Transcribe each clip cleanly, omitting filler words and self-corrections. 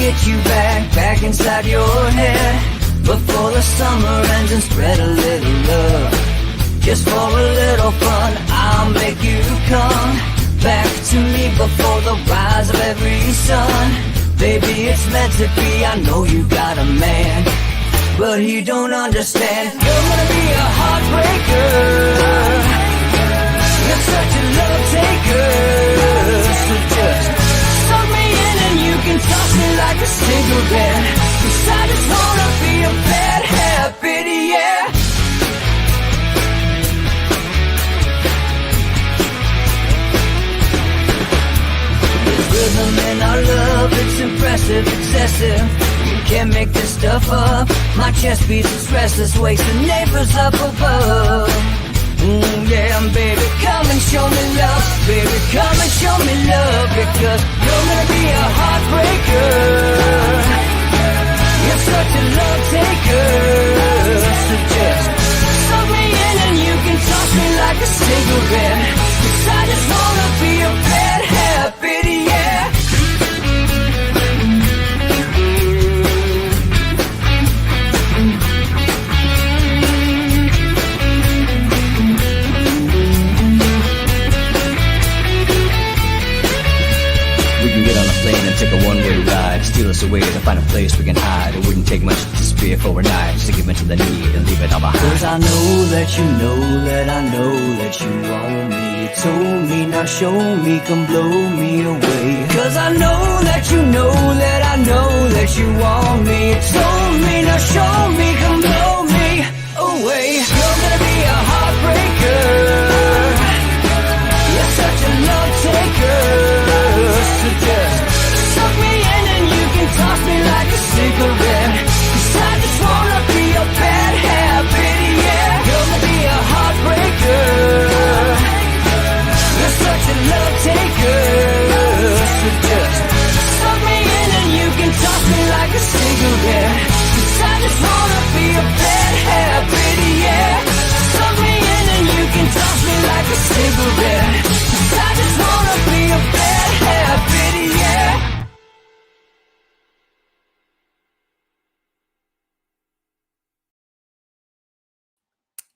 get you back inside your head before the summer ends and spread a little love. Just for a little fun, I'll make you come back to me before the rise of every sun. Baby, it's meant to be, I know you got a man, but he don't understand. You're gonna be a heartbreaker. You're such a love taker. So just suck me in and you can toss me like a cigarette. 'Cause I just wanna be a bad habit, yeah. There's rhythm in our love, it's impressive, excessive. You can't make this stuff up. My chest beats, it's restless, wakes the neighbors up above. Yeah, baby, come and show me love. Baby, come and show me love. Because you're gonna be a heartbreaker. You're such a love taker. So just suck me in and you can toss me like a cigarette. 'Cause I just wanna be a bad habit, yeah. Take a one-way ride, steal us away to find a place we can hide. It wouldn't take much to disappear for a night, just to give in to the need and leave it all behind. 'Cause I know that you know that I know that you want me. You told me, now show me, come blow me away. 'Cause I know that you know that I know that you want me. You told me, now show me, come blow me away. You're gonna be a heartbreaker. You're such a love taker. So just suck me in and you can toss me like a cigarette. 'Cause I just wanna be a bad habit, yeah. You're gonna be a heartbreaker. You're such a love taker. So just suck me in and you can toss me like a cigarette. 'Cause I just wanna be a bad habit, yeah. Suck me in and you can toss me like a cigarette. 'Cause I just wanna be a bad habit, yeah.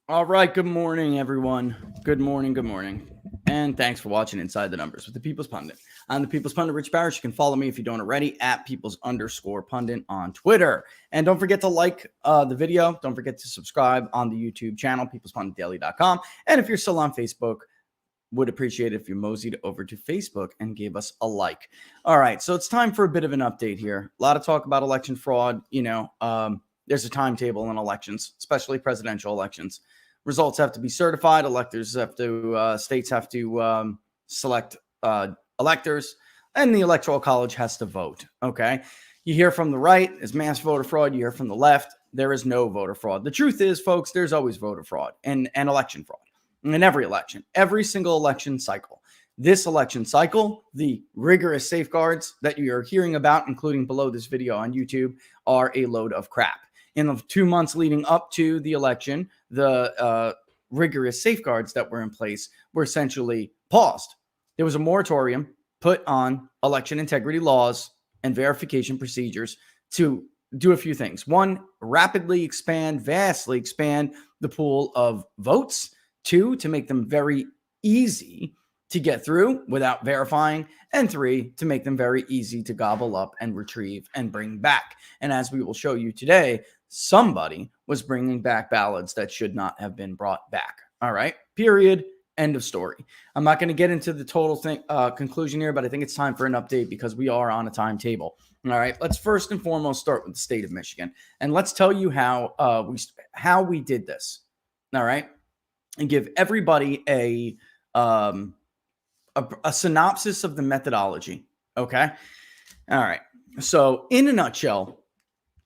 All right, good morning, everyone. Good morning. And thanks for watching Inside the Numbers with the People's Pundit. I'm the People's Pundit, Rich Barrett. You can follow me if you don't already at Peoples_Pundit on Twitter. And don't forget to like the video. Don't forget to subscribe on the YouTube channel, peoplespunditdaily.com. And if you're still on Facebook, would appreciate it if you moseyed over to Facebook and gave us a like. All right, so it's time for a bit of an update here. A lot of talk about election fraud. There's a timetable in elections, especially presidential elections. Results have to be certified. Electors have to, states have to select electors, and the Electoral College has to vote. Okay. You hear from the right, there's mass voter fraud. You hear from the left, there is no voter fraud. The truth is, folks, there's always voter fraud and election fraud in every election, every single election cycle. This election cycle, the rigorous safeguards that you're hearing about, including below this video on YouTube, are a load of crap. In the 2 months leading up to the election, the rigorous safeguards that were in place were essentially paused. There was a moratorium put on election integrity laws and verification procedures to do a few things. One, vastly expand the pool of votes. Two, to make them very easy to get through without verifying. And three, to make them very easy to gobble up and retrieve and bring back. And as we will show you today, somebody was bringing back ballots that should not have been brought back. All right, period. End of story. I'm not going to get into the total conclusion here, but I think it's time for an update because we are on a timetable. All right, let's first and foremost start with the state of Michigan, and let's tell you how we did this. All right, and give everybody a synopsis of the methodology. Okay, all right. So, in a nutshell,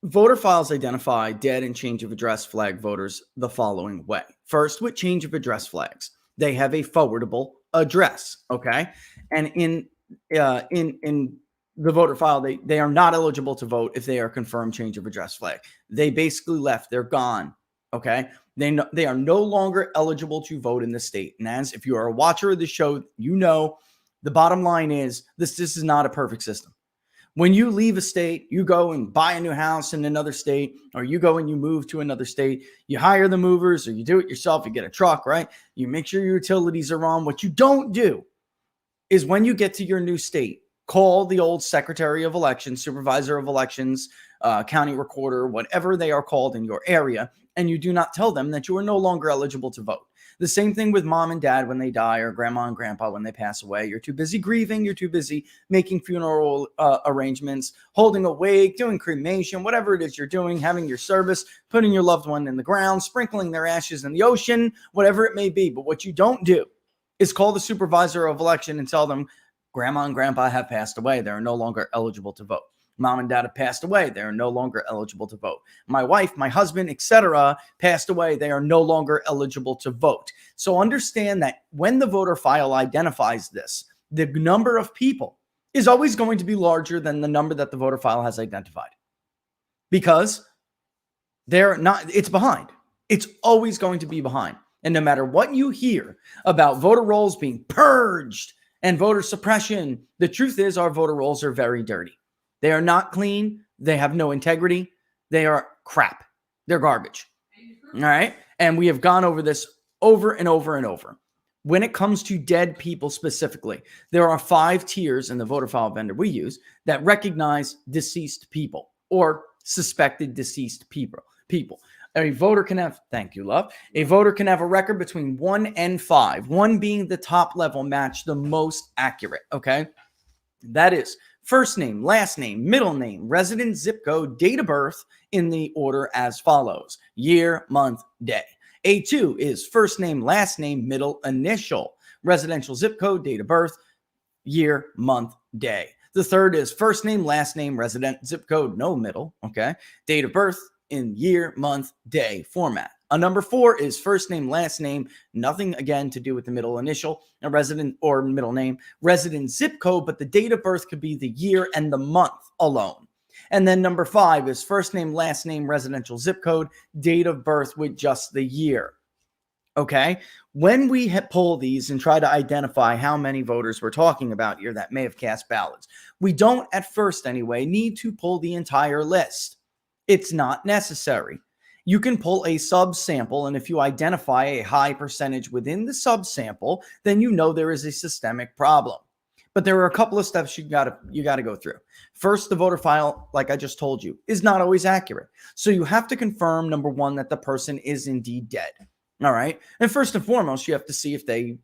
voter files identify dead and change of address flag voters the following way. First, with change of address flags, they have a forwardable address. Okay, and in the voter file, they are not eligible to vote if they are confirmed change of address flag. They basically left. They're gone. Okay, they are no longer eligible to vote in the state. And as if you are a watcher of the show, you know the bottom line is this is not a perfect system. When you leave a state, you go and buy a new house in another state, or you go and you move to another state, you hire the movers, or you do it yourself, you get a truck, right? You make sure your utilities are on. What you don't do is when you get to your new state, call the old secretary of elections, supervisor of elections, county recorder, whatever they are called in your area, and you do not tell them that you are no longer eligible to vote. The same thing with mom and dad when they die, or grandma and grandpa when they pass away. You're too busy grieving. You're too busy making funeral arrangements, holding a wake, doing cremation, whatever it is you're doing, having your service, putting your loved one in the ground, sprinkling their ashes in the ocean, whatever it may be. But what you don't do is call the supervisor of election and tell them grandma and grandpa have passed away. They're no longer eligible to vote. Mom and dad have passed away. They are no longer eligible to vote. My wife, my husband, etc. passed away. They are no longer eligible to vote. So understand that when the voter file identifies this, the number of people is always going to be larger than the number that the voter file has identified, because they're not, it's behind. It's always going to be behind. And no matter what you hear about voter rolls being purged and voter suppression, the truth is our voter rolls are very dirty. They are not clean. They have no integrity. They are crap. They're garbage. All right. And we have gone over this over and over and over. When it comes to dead people specifically, there are 5 tiers in the voter file vendor we use that recognize deceased people or suspected deceased people. A voter can have, thank you, love. A voter can have a record between 1 and 5, 1 being the top level match, the most accurate. Okay. That is first name, last name, middle name, resident zip code, date of birth in the order as follows: year, month, day. A2 is first name, last name, middle initial, residential zip code, date of birth, year, month, day. The third is first name, last name, resident zip code, no middle, okay, date of birth in year, month, day format. A number 4 is first name, last name, nothing again to do with the middle initial, a resident or middle name, resident zip code, but the date of birth could be the year and the month alone. And then number 5 is first name, last name, residential zip code, date of birth with just the year. Okay. When we pull these and try to identify how many voters we're talking about here that may have cast ballots, we don't at first anyway need to pull the entire list. It's not necessary. You can pull a subsample, and if you identify a high percentage within the subsample, then you know there is a systemic problem. But there are a couple of steps you got to go through. First, the voter file, like I just told you, is not always accurate. So you have to confirm, number 1, that the person is indeed dead. All right. And first and foremost, you have to see if they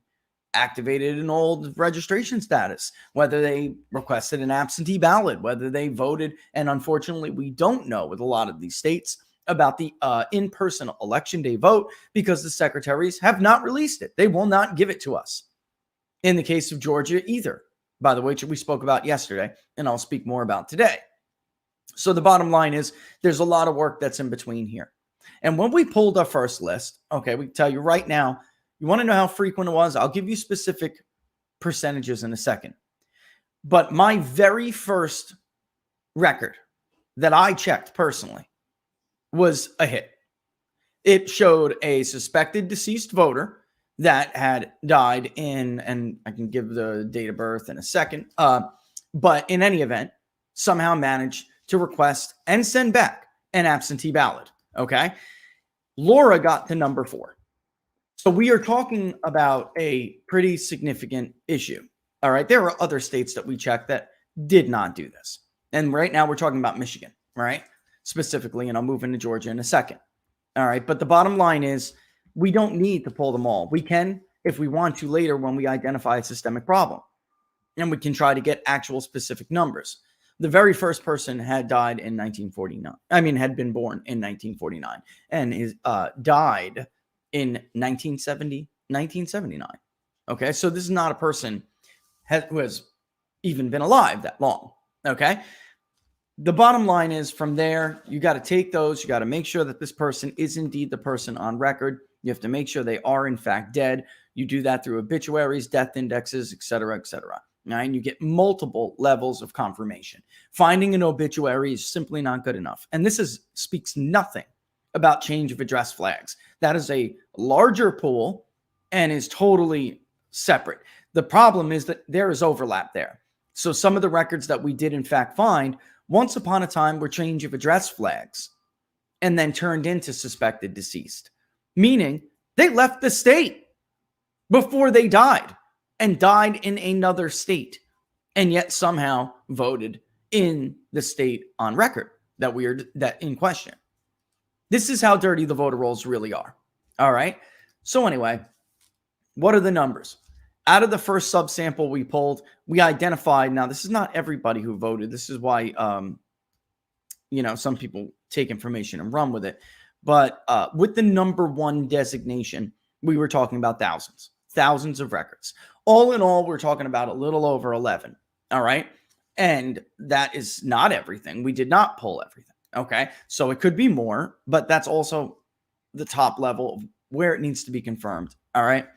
activated an old registration status, whether they requested an absentee ballot, whether they voted. And unfortunately, we don't know with a lot of these states about the in-person election day vote because the secretaries have not released it. They will not give it to us. In the case of Georgia either, by the way, which we spoke about yesterday, and I'll speak more about today. So the bottom line is there's a lot of work that's in between here. And when we pulled our first list, okay, we can tell you right now, you want to know how frequent it was? I'll give you specific percentages in a second. But my very first record that I checked personally was a hit. It showed a suspected deceased voter that had died in, and I can give the date of birth in a second, but in any event, somehow managed to request and send back an absentee ballot, okay? Laura got to number 4. So we are talking about a pretty significant issue, all right? There are other states that we checked that did not do this. And right now we're talking about Michigan, right? Specifically, and I'll move into Georgia in a second. All right. But the bottom line is we don't need to pull them all. We can, if we want to later when we identify a systemic problem, and we can try to get actual specific numbers. The very first person had died in 1949. Had been born in 1949 and died in 1979. Okay. So this is not a person who has even been alive that long. Okay. The bottom line is from there, you got to take those. You got to make sure that this person is indeed the person on record. You have to make sure they are in fact dead. You do that through obituaries, death indexes, et cetera, et cetera. Right? And you get multiple levels of confirmation. Finding an obituary is simply not good enough. And this speaks nothing about change of address flags. That is a larger pool and is totally separate. The problem is that there is overlap there. So some of the records that we did in fact find once upon a time were change of address flags and then turned into suspected deceased, meaning they left the state before they died and died in another state and yet somehow voted in the state on record that in question. This is how dirty the voter rolls really are. All right. So anyway, what are the numbers? Out of the first subsample we pulled, we identified, now this is not everybody who voted. This is why, some people take information and run with it. But with the number one designation, we were talking about thousands of records. All in all, we're talking about a little over 11. All right. And that is not everything. We did not pull everything. Okay. So it could be more, but that's also the top level of where it needs to be confirmed. All right.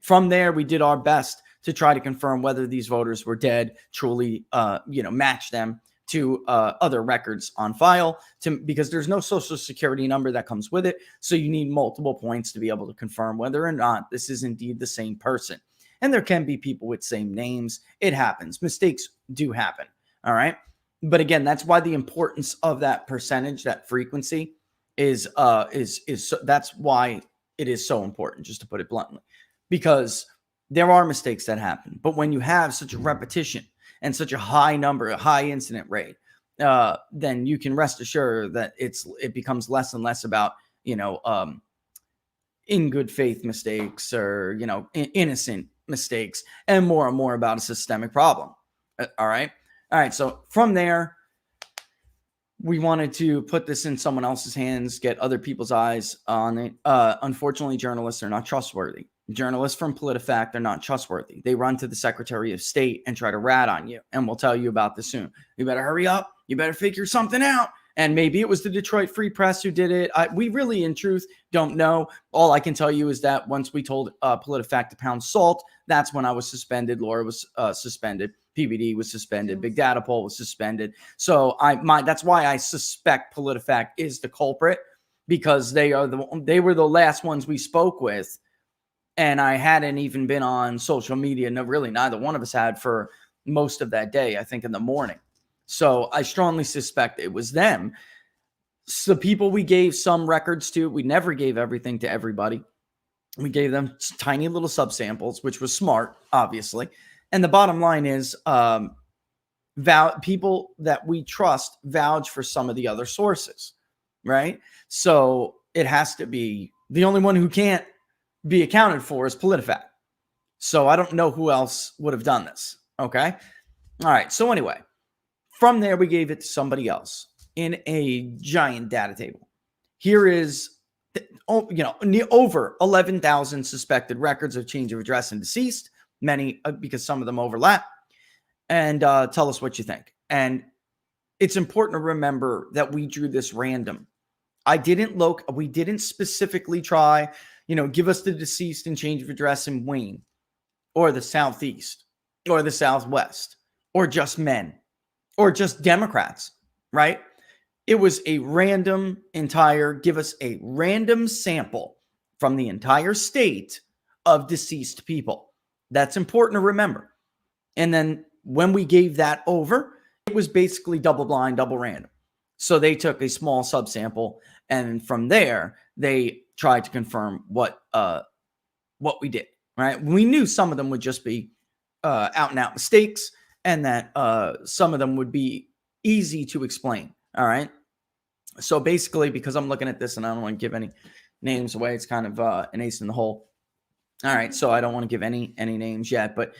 From there, we did our best to try to confirm whether these voters were dead, truly, match them to other records on file because there's no social security number that comes with it. So you need multiple points to be able to confirm whether or not this is indeed the same person. And there can be people with same names. It happens. Mistakes do happen. All right. But again, that's why the importance of that percentage, that frequency is that's why it is so important, just to put it bluntly, because there are mistakes that happen. But when you have such a repetition and such a high number, a high incident rate, then you can rest assured that it becomes less and less about, in good faith mistakes or, innocent mistakes and more about a systemic problem. All right. So from there, we wanted to put this in someone else's hands, get other people's eyes on it. Unfortunately, journalists are not trustworthy. Journalists from PolitiFact are not trustworthy. They run to the Secretary of State and try to rat on you. And we'll tell you about this soon. You better hurry up. You better figure something out. And maybe it was the Detroit Free Press who did it. We really, in truth, don't know. All I can tell you is that once we told PolitiFact to pound salt, that's when I was suspended. Laura was suspended. PBD was suspended. Big Data Poll was suspended. So that's why I suspect PolitiFact is the culprit, because they were the last ones we spoke with. And I hadn't even been on social media. No, really, neither one of us had for most of that day, I think in the morning. So I strongly suspect it was them. So people we gave some records to, we never gave everything to everybody. We gave them tiny little subsamples, which was smart, obviously. And the bottom line is people that we trust vouch for some of the other sources, right? So it has to be the only one who can't be accounted for is PolitiFact. So I don't know who else would have done this. Okay. All right. So anyway, from there, we gave it to somebody else in a giant data table. Here is, over 11,000 suspected records of change of address and deceased, many because some of them overlap. And tell us what you think. And it's important to remember that we drew this random. We didn't specifically try, give us the deceased and change of address in Wayne or the Southeast or the Southwest or just men or just Democrats, right? It was a give us a random sample from the entire state of deceased people. That's important to remember. And then when we gave that over, it was basically double blind, double random. So they took a small subsample, and from there, they tried to confirm what we did, right? We knew some of them would just be out and out mistakes, and that some of them would be easy to explain, all right? So basically, because I'm looking at this and I don't want to give any names away, it's kind of an ace in the hole. All right, so I don't want to give any names yet, but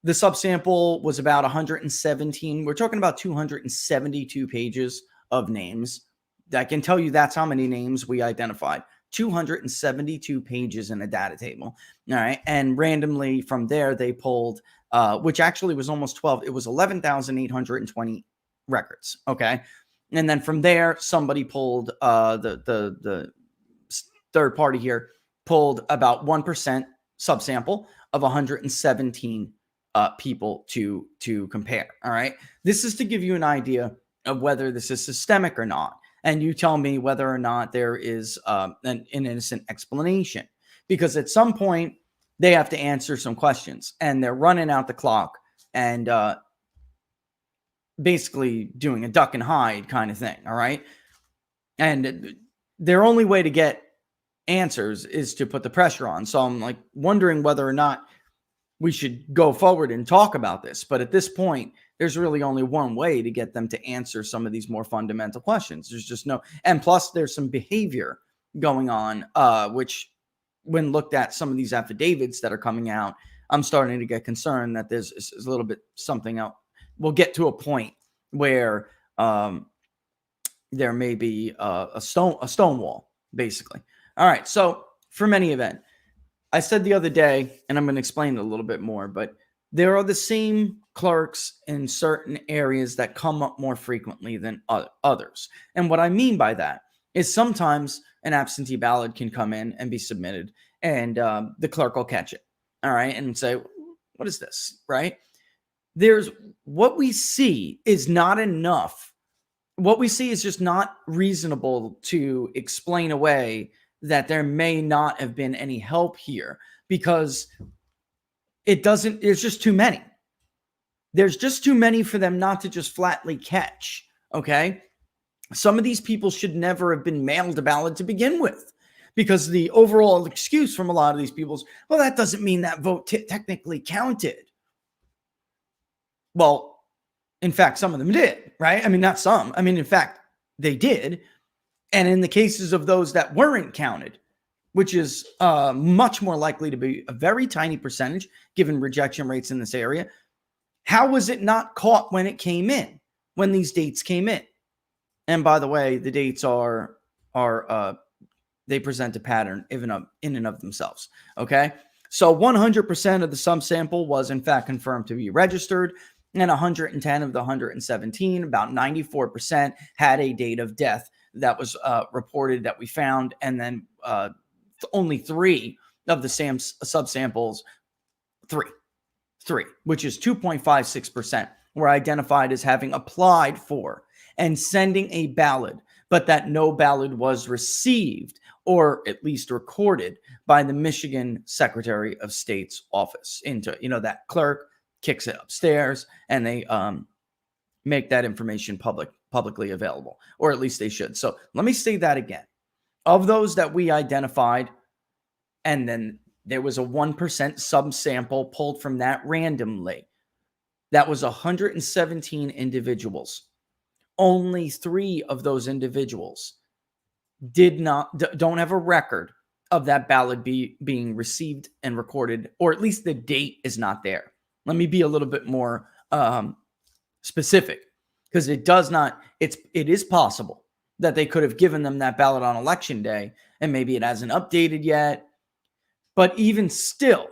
the subsample was about 117. We're talking about 272 pages of names. I can tell you that's how many names we identified. 272 pages in a data table. All right. And randomly from there, they pulled, which actually was almost 12. It was 11,820 records. Okay. And then from there, somebody pulled, the third party here pulled about 1% subsample of 117 people to compare. All right. This is to give you an idea of whether this is systemic or not. And you tell me whether or not there is an innocent explanation, because at some point they have to answer some questions and they're running out the clock. And basically doing a duck and hide kind of thing. All right. And their only way to get answers is to put the pressure on. So I'm like wondering whether or not we should go forward and talk about this. But at this point, there's really only one way to get them to answer some of these more fundamental questions. There's just no, and plus there's some behavior going on, which when looked at some of these affidavits that are coming out, I'm starting to get concerned that there's a little bit something else. We'll get to a point where there may be a stonewall, basically. All right. So from any event, I said the other day, and I'm going to explain it a little bit more, but there are the same clerks in certain areas that come up more frequently than others. And what I mean by that is sometimes an absentee ballot can come in and be submitted, and the clerk will catch it. All right. And say, what is this? Right. There's what we see is not enough. What we see is just not reasonable to explain away that there may not have been any help here, because there's just too many. There's just too many for them not to just flatly catch. Okay. Some of these people should never have been mailed a ballot to begin with, because the overall excuse from a lot of these people is, well, that doesn't mean that vote technically counted. Well, in fact, some of them did, right? I mean, not some. I mean, in fact, they did. And in the cases of those that weren't counted, which is much more likely to be a very tiny percentage given rejection rates in this area, how was it not caught when it came in, when these dates came in? And by the way, the dates are they present a pattern even in and of themselves. Okay. So 100% of the subsample was in fact confirmed to be registered, and 110 of the 117, about 94%, had a date of death that was reported that we found. And then only 3 of the subsamples, three, which is 2.56%, were identified as having applied for and sending a ballot, but that no ballot was received or at least recorded by the Michigan Secretary of State's office. Into, that clerk kicks it upstairs, and they make that information publicly available, or at least they should. So let me say that again. Of those that we identified, and then there was a 1% subsample pulled from that randomly, that was 117 individuals. Only 3 of those individuals don't have a record of that ballot being received and recorded, or at least the date is not there. Let me be a little bit more specific, because it is possible that they could have given them that ballot on election day, and maybe it hasn't updated yet. But even still,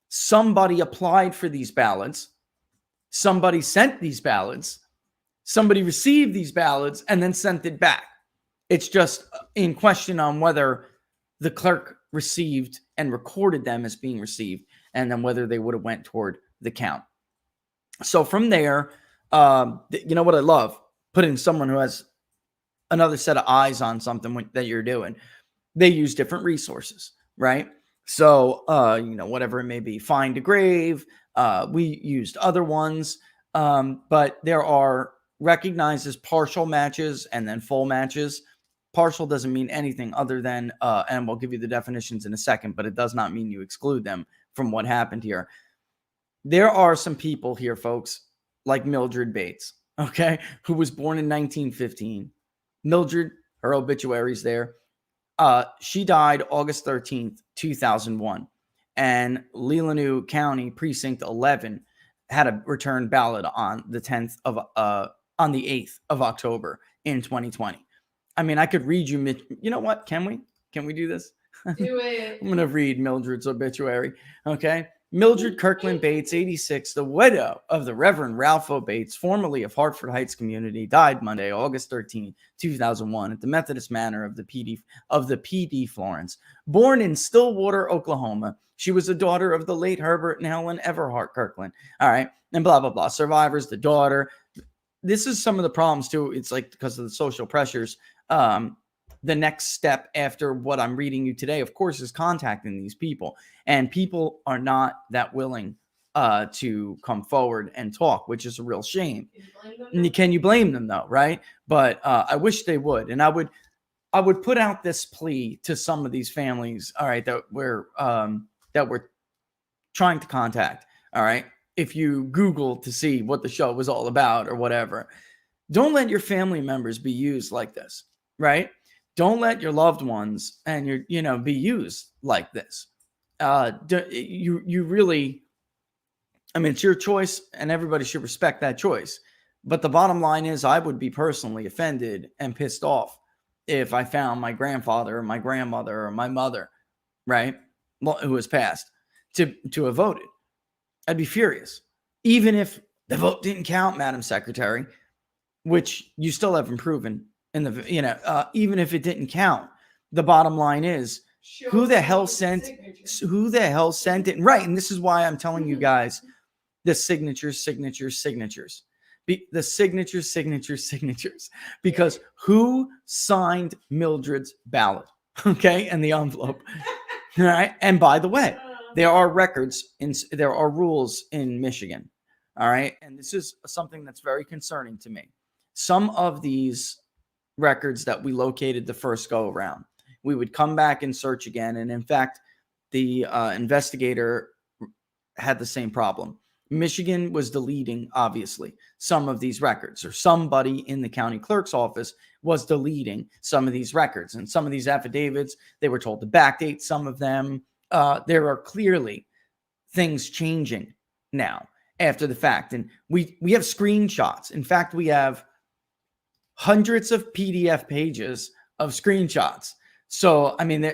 somebody applied for these ballots, somebody sent these ballots, somebody received these ballots and then sent it back. It's just in question on whether the clerk received and recorded them as being received, and then whether they would have went toward the count. So from there, you know what I love? Putting someone who has another set of eyes on something that you're doing. They use different resources, right? So, whatever it may be, Find a Grave. We used other ones, but there are recognized as partial matches and then full matches. Partial doesn't mean anything other than, and we'll give you the definitions in a second, but it does not mean you exclude them from what happened here. There are some people here, folks, like Mildred Bates, okay, who was born in 1915. Mildred, her obituary's there. She died August 13th, 2001. And Leelanau County Precinct 11 had a return ballot on the 8th of October in 2020. I mean, I could read you. You know what? Can we do this? Do it. I'm going to read Mildred's obituary. Okay. Mildred Kirkland Bates, 86, the widow of the Reverend Ralph O. Bates, formerly of Hartford Heights Community, died Monday, August 13, 2001, at the Methodist Manor of the PD Florence. Born in Stillwater, Oklahoma, she was a daughter of the late Herbert and Helen Everhart Kirkland. All right, and blah, blah, blah. Survivors, the daughter. This is some of the problems, too. It's like because of the social pressures. The next step after what I'm reading you today, of course, is contacting these people. And people are not that willing to come forward and talk, which is a real shame. Can you blame them though, right? But I wish they would, and I would put out this plea to some of these families, all right, that we're trying to contact, all right. If you Google to see what the show was all about or whatever, don't let your family members be used like this, right? Don't let your loved ones and be used like this. You really, I mean, it's your choice and everybody should respect that choice. But the bottom line is I would be personally offended and pissed off if I found my grandfather or my grandmother or my mother, right, who has passed, to have voted. I'd be furious. Even if the vote didn't count, Madam Secretary, which you still haven't proven in the, even if it didn't count, the bottom line is who the hell sent it? Right. And this is why I'm telling you guys the signatures, the signatures, because who signed Mildred's ballot? Okay. And the envelope. All right. And by the way, there are there are rules in Michigan. All right. And this is something that's very concerning to me. Some of these records that we located the first go around, we would come back and search again. And in fact, the investigator had the same problem. Michigan was deleting, obviously, some of these records, or somebody in the county clerk's office was deleting some of these records. And some of these affidavits, they were told to backdate some of them. There are clearly things changing now after the fact. And we have screenshots. In fact, we have hundreds of PDF pages of screenshots. So, I mean,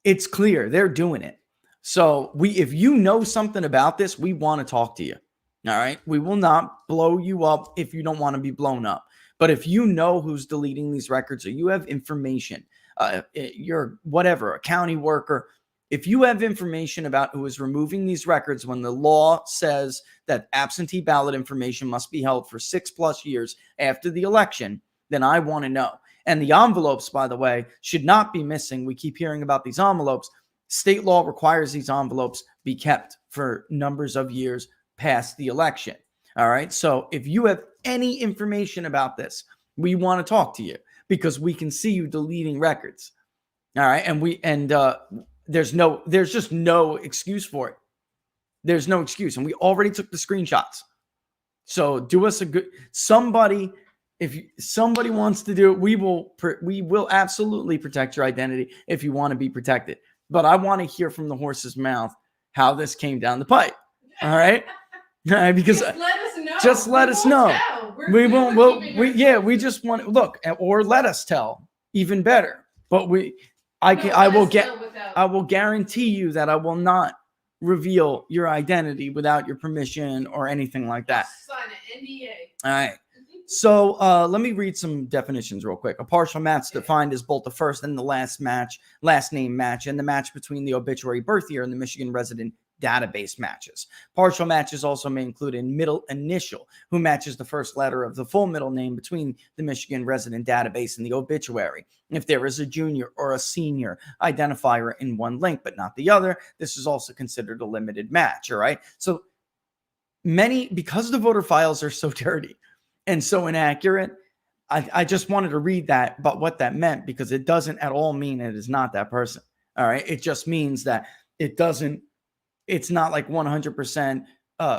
it's clear they're doing it. So if you know something about this, we want to talk to you. All right. We will not blow you up if you don't want to be blown up. But if you know who's deleting these records, or you have information, you're whatever, a county worker, if you have information about who is removing these records when the law says that absentee ballot information must be held for 6+ years after the election, then I want to know. And the envelopes, by the way, should not be missing. We keep hearing about these envelopes. State law requires these envelopes be kept for numbers of years past the election. All right. So if you have any information about this, we want to talk to you because we can see you deleting records. All right. And there's just no excuse for it. There's no excuse. And we already took the screenshots. So do us a good, if somebody wants to do it, we will absolutely protect your identity if you want to be protected. But I want to hear from the horse's mouth how this came down the pipe. All right. All right, because just let us know. We won't. We just want to look, or let us tell, even better. But I will guarantee you that I will not reveal your identity without your permission or anything like that. Sign an NDA. All right. So let me read some definitions real quick. A partial match defined as both the first and the last name match, and the match between the obituary birth year and the Michigan resident database matches. Partial matches also may include a middle initial who matches the first letter of the full middle name between the Michigan resident database and the obituary. If there is a junior or a senior identifier in one link but not the other, this is also considered a limited match. All right. So because the voter files are so dirty and so inaccurate, I just wanted to read that, but what that meant, because it doesn't at all mean it is not that person. All right. It just means that it's not like 100%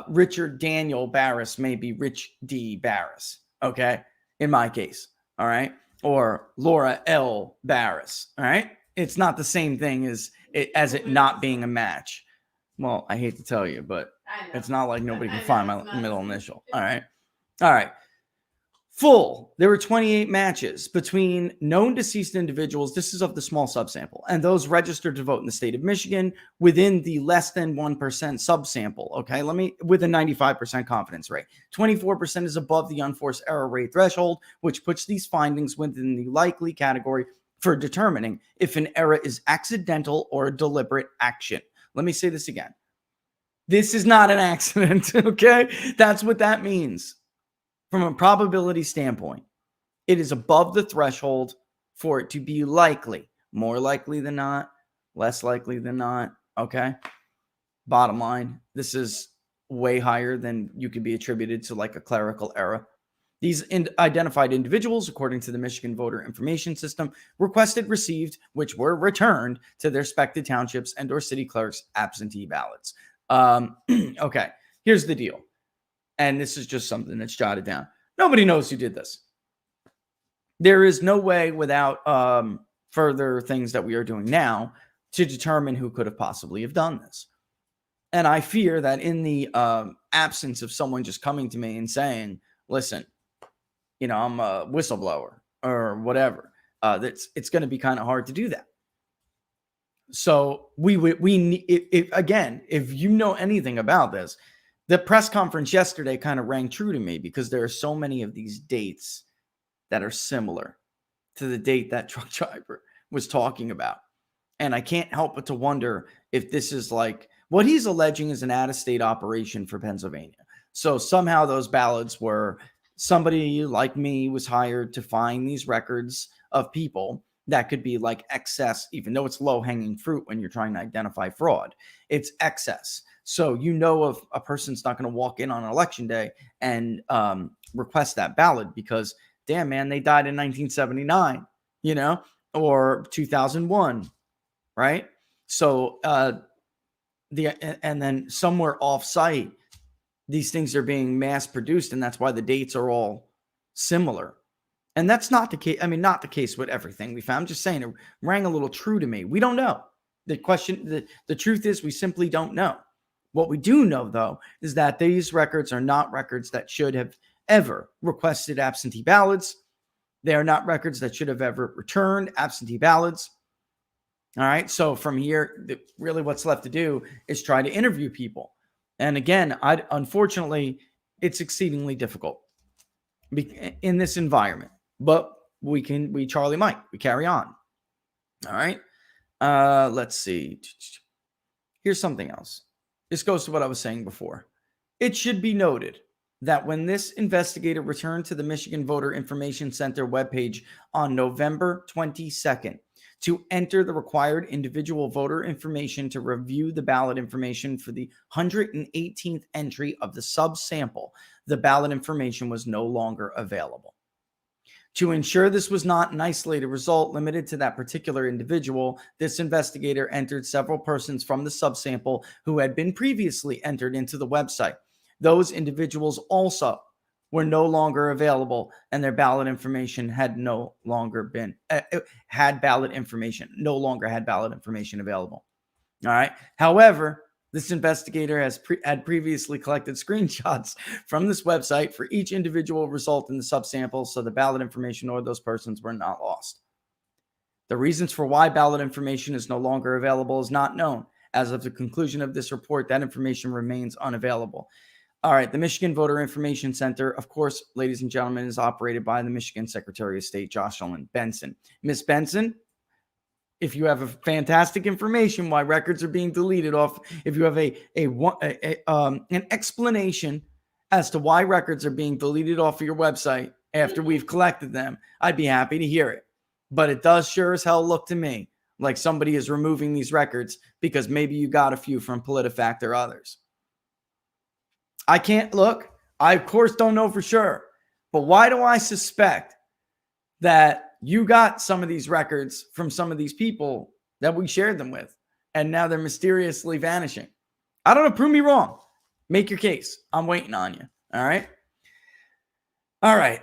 Richard Daniel Barris may be Rich D. Barris. Okay. In my case. All right. Or Laura L. Barris. All right. It's not the same thing as it not being a match. Well, I hate to tell you, but it's not like nobody can find my middle initial. All right. All right. There were 28 matches between known deceased individuals. This is of the small subsample, and those registered to vote in the state of Michigan within the less than 1% subsample. Okay. With a 95% confidence rate. 24% is above the unforced error rate threshold, which puts these findings within the likely category for determining if an error is accidental or a deliberate action. Let me say this again. This is not an accident. Okay. That's what that means. From a probability standpoint, it is above the threshold for it to be likely. More likely than not, less likely than not. Okay. Bottom line, this is way higher than you could be attributed to like a clerical error. These identified individuals, according to the Michigan Voter Information System, requested, received, which were returned to their respective townships and or city clerks' absentee ballots. Okay, here's the deal. And this is just something that's jotted down. Nobody knows who did this. There is no way without further things that we are doing now to determine who could have possibly have done this. And I fear that in the absence of someone just coming to me and saying, listen, you know, I'm a whistleblower or whatever, it's going to be kind of hard to do that. So if you know anything about this, the press conference yesterday kind of rang true to me because there are so many of these dates that are similar to the date that truck driver was talking about. And I can't help but to wonder if this is like what he's alleging is an out-of-state operation for Pennsylvania. So somehow those ballots were somebody like me was hired to find these records of people that could be like excess, even though it's low-hanging fruit when you're trying to identify fraud. It's excess. So you know if a person's not going to walk in on election day and request that ballot because, damn, man, they died in 1979, you know, or 2001, right? So and then somewhere off-site, these things are being mass-produced, and that's why the dates are all similar. And that's not the case. I mean, not the case with everything we found. I'm just saying it rang a little true to me. We don't know. The truth is we simply don't know. What we do know, though, is that these records are not records that should have ever requested absentee ballots. They are not records that should have ever returned absentee ballots. All right. So from here, really what's left to do is try to interview people. And again, unfortunately, it's exceedingly difficult in this environment. But we Charlie Mike, we carry on. All right. Let's see. Here's something else. This goes to what I was saying before. It should be noted that when this investigator returned to the Michigan Voter Information Center webpage on November 22nd to enter the required individual voter information to review the ballot information for the 118th entry of the subsample, the ballot information was no longer available. To ensure this was not an isolated result limited to that particular individual, this investigator entered several persons from the subsample who had been previously entered into the website. Those individuals also were no longer available, and their ballot information had no longer been had ballot information available. All right. However, this investigator had previously collected screenshots from this website for each individual result in the subsample, so the ballot information or those persons were not lost. The reasons for why ballot information is no longer available is not known. As of the conclusion of this report, that information remains unavailable. All right, the Michigan Voter Information Center, of course, ladies and gentlemen, is operated by the Michigan Secretary of State, Jocelyn Benson. Miss Benson, if you have a fantastic information why records are being deleted off, if you have an explanation as to why records are being deleted off of your website after we've collected them, I'd be happy to hear it. But it does sure as hell look to me like somebody is removing these records because maybe you got a few from PolitiFact or others. I can't look. I, of course, don't know for sure. But why do I suspect that you got some of these records from some of these people that we shared them with, and now they're mysteriously vanishing? I don't know. Prove me wrong. Make your case. I'm waiting on you. All right. All right.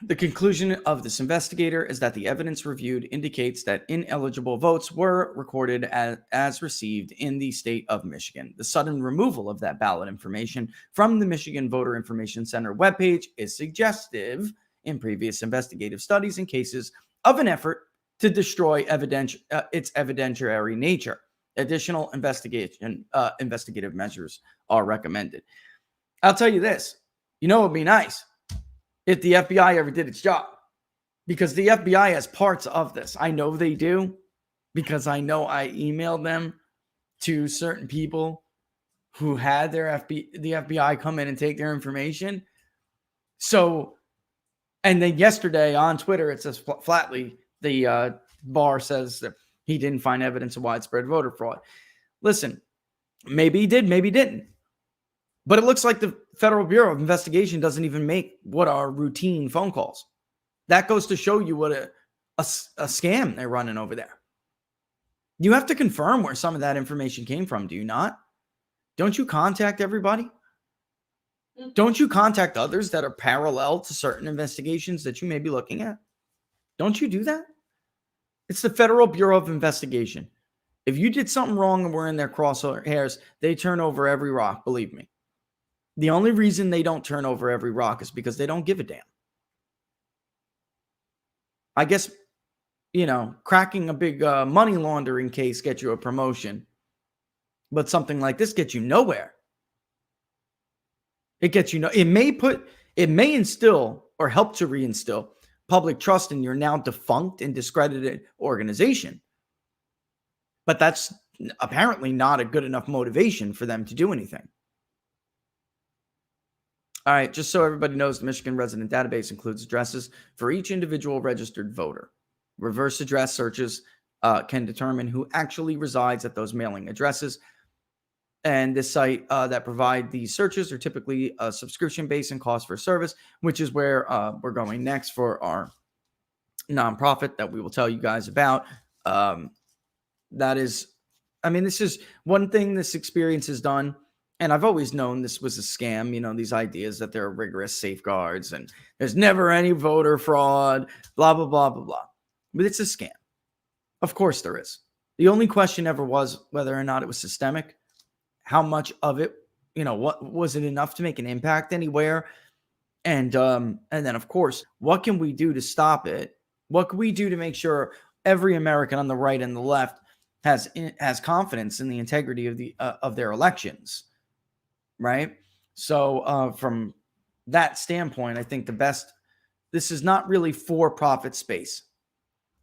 The conclusion of this investigator is that the evidence reviewed indicates that ineligible votes were recorded as received in the state of Michigan. The sudden removal of that ballot information from the Michigan Voter Information Center webpage is suggestive in previous investigative studies and cases of an effort to destroy its evidentiary nature. Additional investigative measures are recommended. I'll tell you this. You know, it would be nice if the FBI ever did its job, because the FBI has parts of this. I know they do, because I know I emailed them to certain people who had the FBI come in and take their information. So, and then yesterday on Twitter, it says flatly, the Barr says that he didn't find evidence of widespread voter fraud. Listen, Maybe he did, maybe he didn't. But it looks like the Federal Bureau of Investigation doesn't even make what are routine phone calls. That goes to show you what a scam they're running over there. You have to confirm where some of that information came from, do you not? Don't you contact everybody? Don't you contact others that are parallel to certain investigations that you may be looking at? Don't you do that? It's the Federal Bureau of Investigation. If you did something wrong and we're in their crosshairs, they turn over every rock, believe me. The only reason they don't turn over every rock is because they don't give a damn. I guess, cracking a big money laundering case gets you a promotion, but something like this gets you nowhere. It gets you it may instill or help to reinstill public trust in your now defunct and discredited organization. But that's apparently not a good enough motivation for them to do anything. All right, just so everybody knows, the Michigan Resident Database includes addresses for each individual registered voter. Reverse address searches can determine who actually resides at those mailing addresses. And this site that provide these searches are typically subscription-based and cost for service, which is where we're going next for our nonprofit that we will tell you guys about. That is, this is one thing this experience has done. And I've always known this was a scam, these ideas that there are rigorous safeguards and there's never any voter fraud, blah, blah, blah, blah, blah. But it's a scam. Of course there is. The only question ever was whether or not it was systemic. How much of it, what was it enough to make an impact anywhere? And then, of course, what can we do to stop it? What can we do to make sure every American on the right and the left has confidence in the integrity of their elections? Right. So from that standpoint, I think this is not really for-profit space.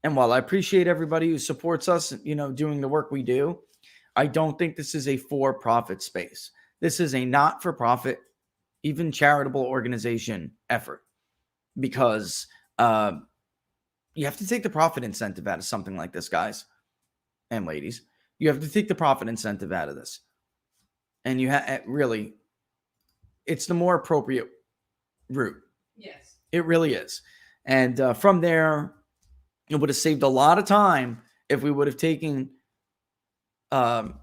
And while I appreciate everybody who supports us, doing the work we do, I don't think this is a for-profit space. This is a not-for-profit, even charitable organization effort, because you have to take the profit incentive out of something like this, guys and ladies. You have to take the profit incentive out of this. And really, it's the more appropriate route. Yes. It really is. And from there, it would have saved a lot of time if we would have taken one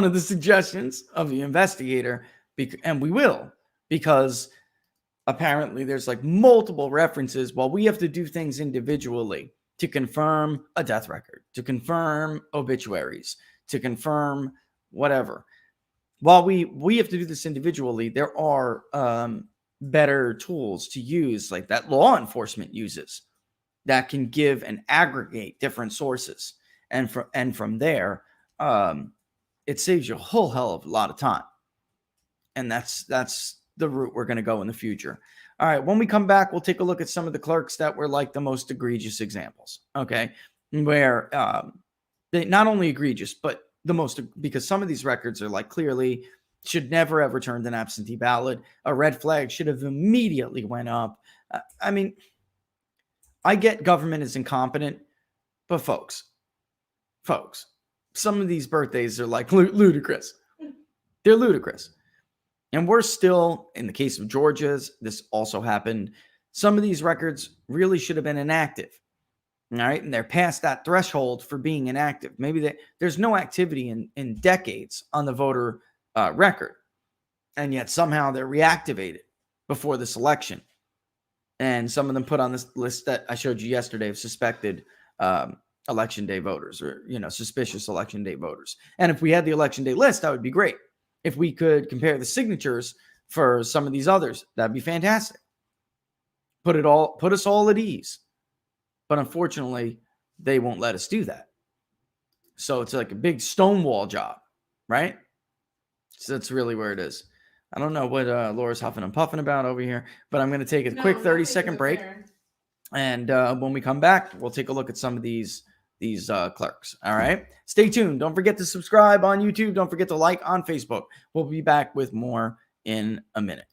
of the suggestions of the investigator, and we will, because apparently there's like multiple references. While we have to do things individually to confirm a death record, to confirm obituaries, to confirm whatever. While we have to do this individually, there are better tools to use, like that law enforcement uses, that can give and aggregate different sources. And from there, it saves you a whole hell of a lot of time. And that's the route we're going to go in the future. All right, when we come back, we'll take a look at some of the clerks that were like the most egregious examples, okay? Where they not only egregious, but the most, because some of these records are like clearly should never ever turned an absentee ballot. A red flag should have immediately went up. I get government is incompetent, but folks, some of these birthdays are like ludicrous. They're ludicrous. And we're still, in the case of Georgia's, this also happened. Some of these records really should have been inactive. All right. And they're past that threshold for being inactive. Maybe there's no activity in decades on the voter record. And yet somehow they're reactivated before this election. And some of them put on this list that I showed you yesterday of suspected election day voters, or, suspicious election day voters. And if we had the election day list, that would be great. If we could compare the signatures for some of these others, that'd be fantastic. Put us all at ease. But unfortunately, they won't let us do that. So it's like a big Stonewall job, right? So that's really where it is. I don't know what Laura's huffing and puffing about over here, but I'm going to take a quick 30-second break. And when we come back, we'll take a look at some of these clerks. All right. Stay tuned. Don't forget to subscribe on YouTube. Don't forget to like on Facebook. We'll be back with more in a minute.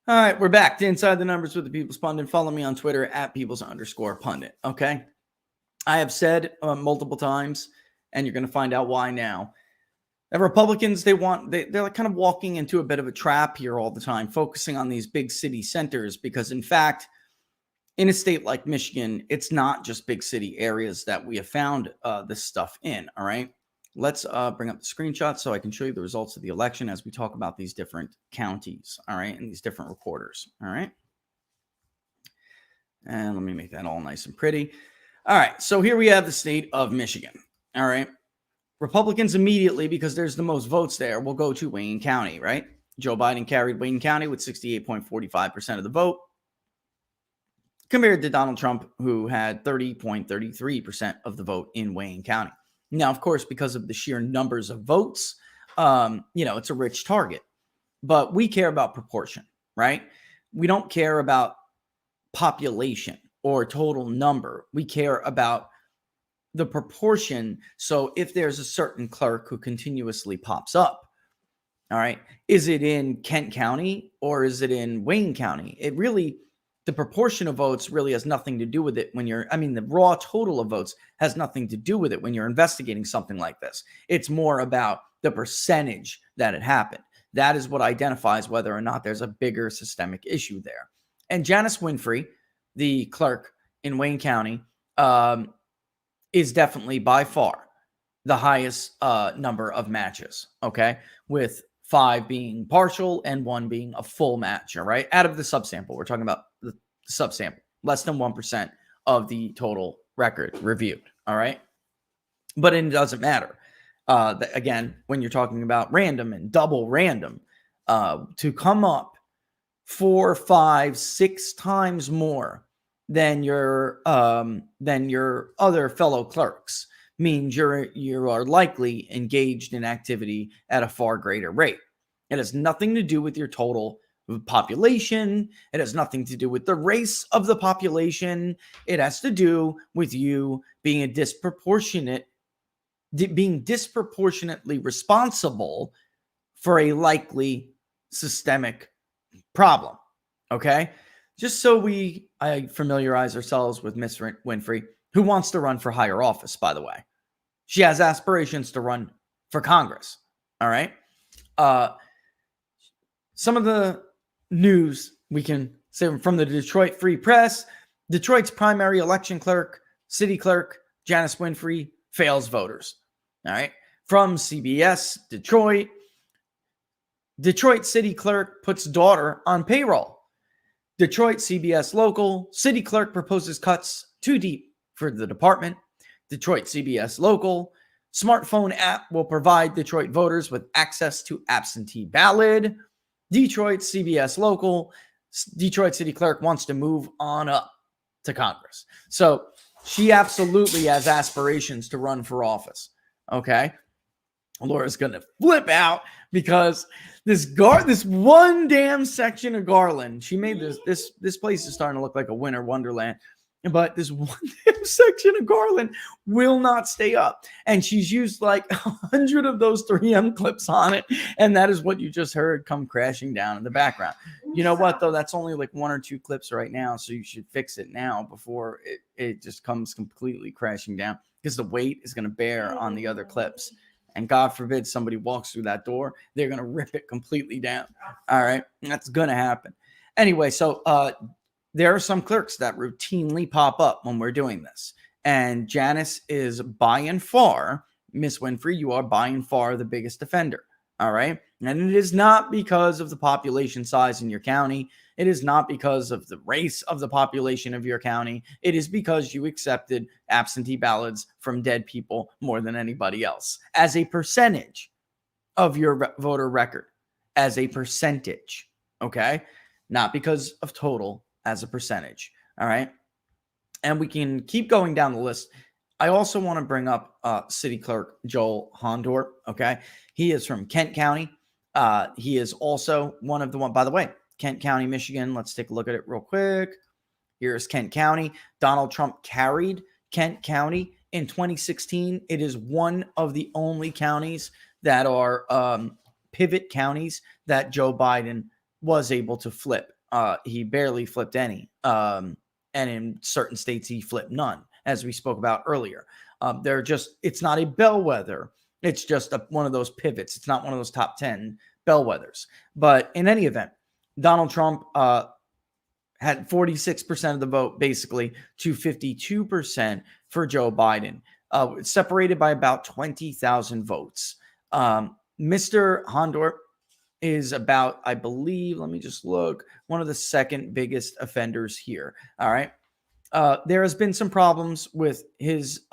All right, we're back to Inside the Numbers with the People's Pundit. Follow me on Twitter at People's_Pundit. Okay. I have said multiple times, and you're going to find out why now. The Republicans, they're like kind of walking into a bit of a trap here all the time, focusing on these big city centers, because in fact, in a state like Michigan, it's not just big city areas that we have found this stuff in. All right. Let's bring up the screenshot so I can show you the results of the election as we talk about these different counties, all right, and these different reporters, all right? And let me make that all nice and pretty. All right, so here we have the state of Michigan, all right? Republicans immediately, because there's the most votes there, will go to Wayne County, right? Joe Biden carried Wayne County with 68.45% of the vote, compared to Donald Trump, who had 30.33% of the vote in Wayne County. Now, of course, because of the sheer numbers of votes, it's a rich target. But we care about proportion, right? We don't care about population or total number. We care about the proportion. So if there's a certain clerk who continuously pops up, all right, is it in Kent County or is it in Wayne County? The proportion of votes really has nothing to do with it the raw total of votes has nothing to do with it when you're investigating something like this. It's more about the percentage that it happened. That is what identifies whether or not there's a bigger systemic issue there. And Janice Winfrey, the clerk in Wayne County, is definitely by far the highest number of matches, okay, with 5 being partial and 1 being a full match, all right? Out of the subsample, we're talking about the subsample, less than 1% of the total record reviewed, all right? But it doesn't matter. Again, when you're talking about random and double random, to come up 4, 5, 6 times more than your other fellow clerks means you are likely engaged in activity at a far greater rate. It has nothing to do with your total population. It has nothing to do with the race of the population. It has to do with you being disproportionately responsible for a likely systemic problem. Okay? Just so I familiarize ourselves with Miss Winfrey, who wants to run for higher office, by the way. She has aspirations to run for Congress. All right. Some of the news we can say from the Detroit Free Press: Detroit's primary election clerk, city clerk, Janice Winfrey, fails voters. All right. From CBS, Detroit city clerk puts daughter on payroll. Detroit CBS local, city clerk proposes cuts too deep for the department. Detroit CBS local, smartphone app will provide Detroit voters with access to absentee ballot. Detroit CBS local, Detroit city clerk wants to move on up to Congress. So she absolutely has aspirations to run for office. Okay. Laura's going to flip out because this one damn section of Garland, she made this place is starting to look like a winter wonderland, but this one damn section of Garland will not stay up. And she's used like 100 of those 3M clips on it. And that is what you just heard come crashing down in the background. You know what, though? That's only like 1 or 2 clips right now. So you should fix it now before it just comes completely crashing down, because the weight is going to bear on the other clips. And God forbid somebody walks through that door, they're going to rip it completely down. All right. That's going to happen. Anyway, so there are some clerks that routinely pop up when we're doing this. And Janice is by and far, Miss Winfrey, you are by and far the biggest offender. All right. And it is not because of the population size in your county. It is not because of the race of the population of your county. It is because you accepted absentee ballots from dead people more than anybody else as a percentage of your voter record, as a percentage. Okay. Not because of total, as a percentage. All right. And we can keep going down the list. I also want to bring up City Clerk Joel Hondor. Okay. He is from Kent County. He is also one of the by the way, Kent County, Michigan. Let's take a look at it real quick. Here's Kent County. Donald Trump carried Kent County in 2016. It is one of the only counties that are pivot counties that Joe Biden was able to flip He barely flipped any. And in certain states, he flipped none, as we spoke about earlier. It's not a bellwether. It's just one of those pivots. It's not one of those top 10 bellwethers. But in any event, Donald Trump had 46% of the vote, basically, to 52% for Joe Biden, separated by about 20,000 votes. Mr. Hondor is about, I believe, let me just look, one of the second biggest offenders here. All right. There has been some problems with his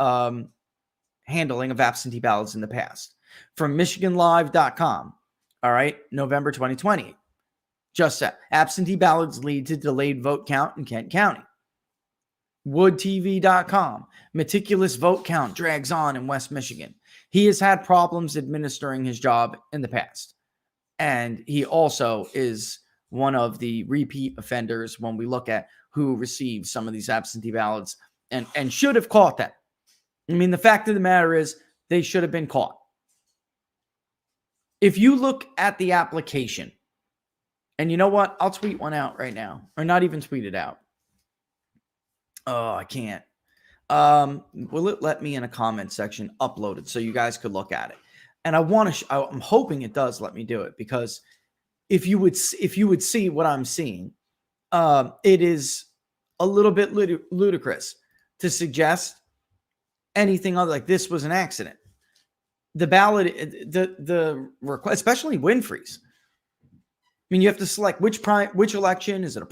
handling of absentee ballots in the past. From MichiganLive.com, all right, November 2020, just said, absentee ballots lead to delayed vote count in Kent County. WoodTV.com, meticulous vote count drags on in West Michigan. He has had problems administering his job in the past. And he also is one of the repeat offenders when we look at who received some of these absentee ballots and should have caught them. I mean, the fact of the matter is they should have been caught. If you look at the application, and you know what? I'll tweet one out right now, or not even tweet it out. Oh, I can't. Will it let me in a comment section upload it so you guys could look at it? And I want to. I'm hoping it does let me do it, because if you would see what I'm seeing, it is a little bit ludicrous to suggest anything other like this was an accident. The ballot, the request, especially Winfrey's. I mean, you have to select which election. Is it a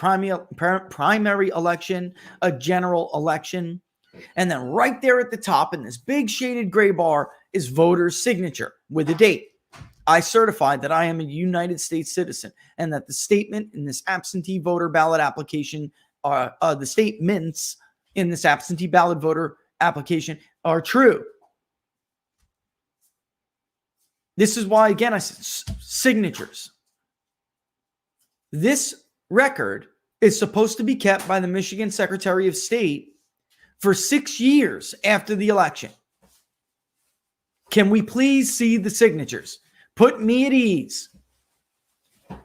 primary election, a general election? And then right there at the top in this big shaded gray bar is voter's signature with a date. I certify that I am a United States citizen and that the statement in this absentee voter ballot application, the statements in this absentee ballot voter application are true. This is why, again, I said signatures. This record is supposed to be kept by the Michigan Secretary of State for 6 years after the election. Can we please see the signatures? Put me at ease.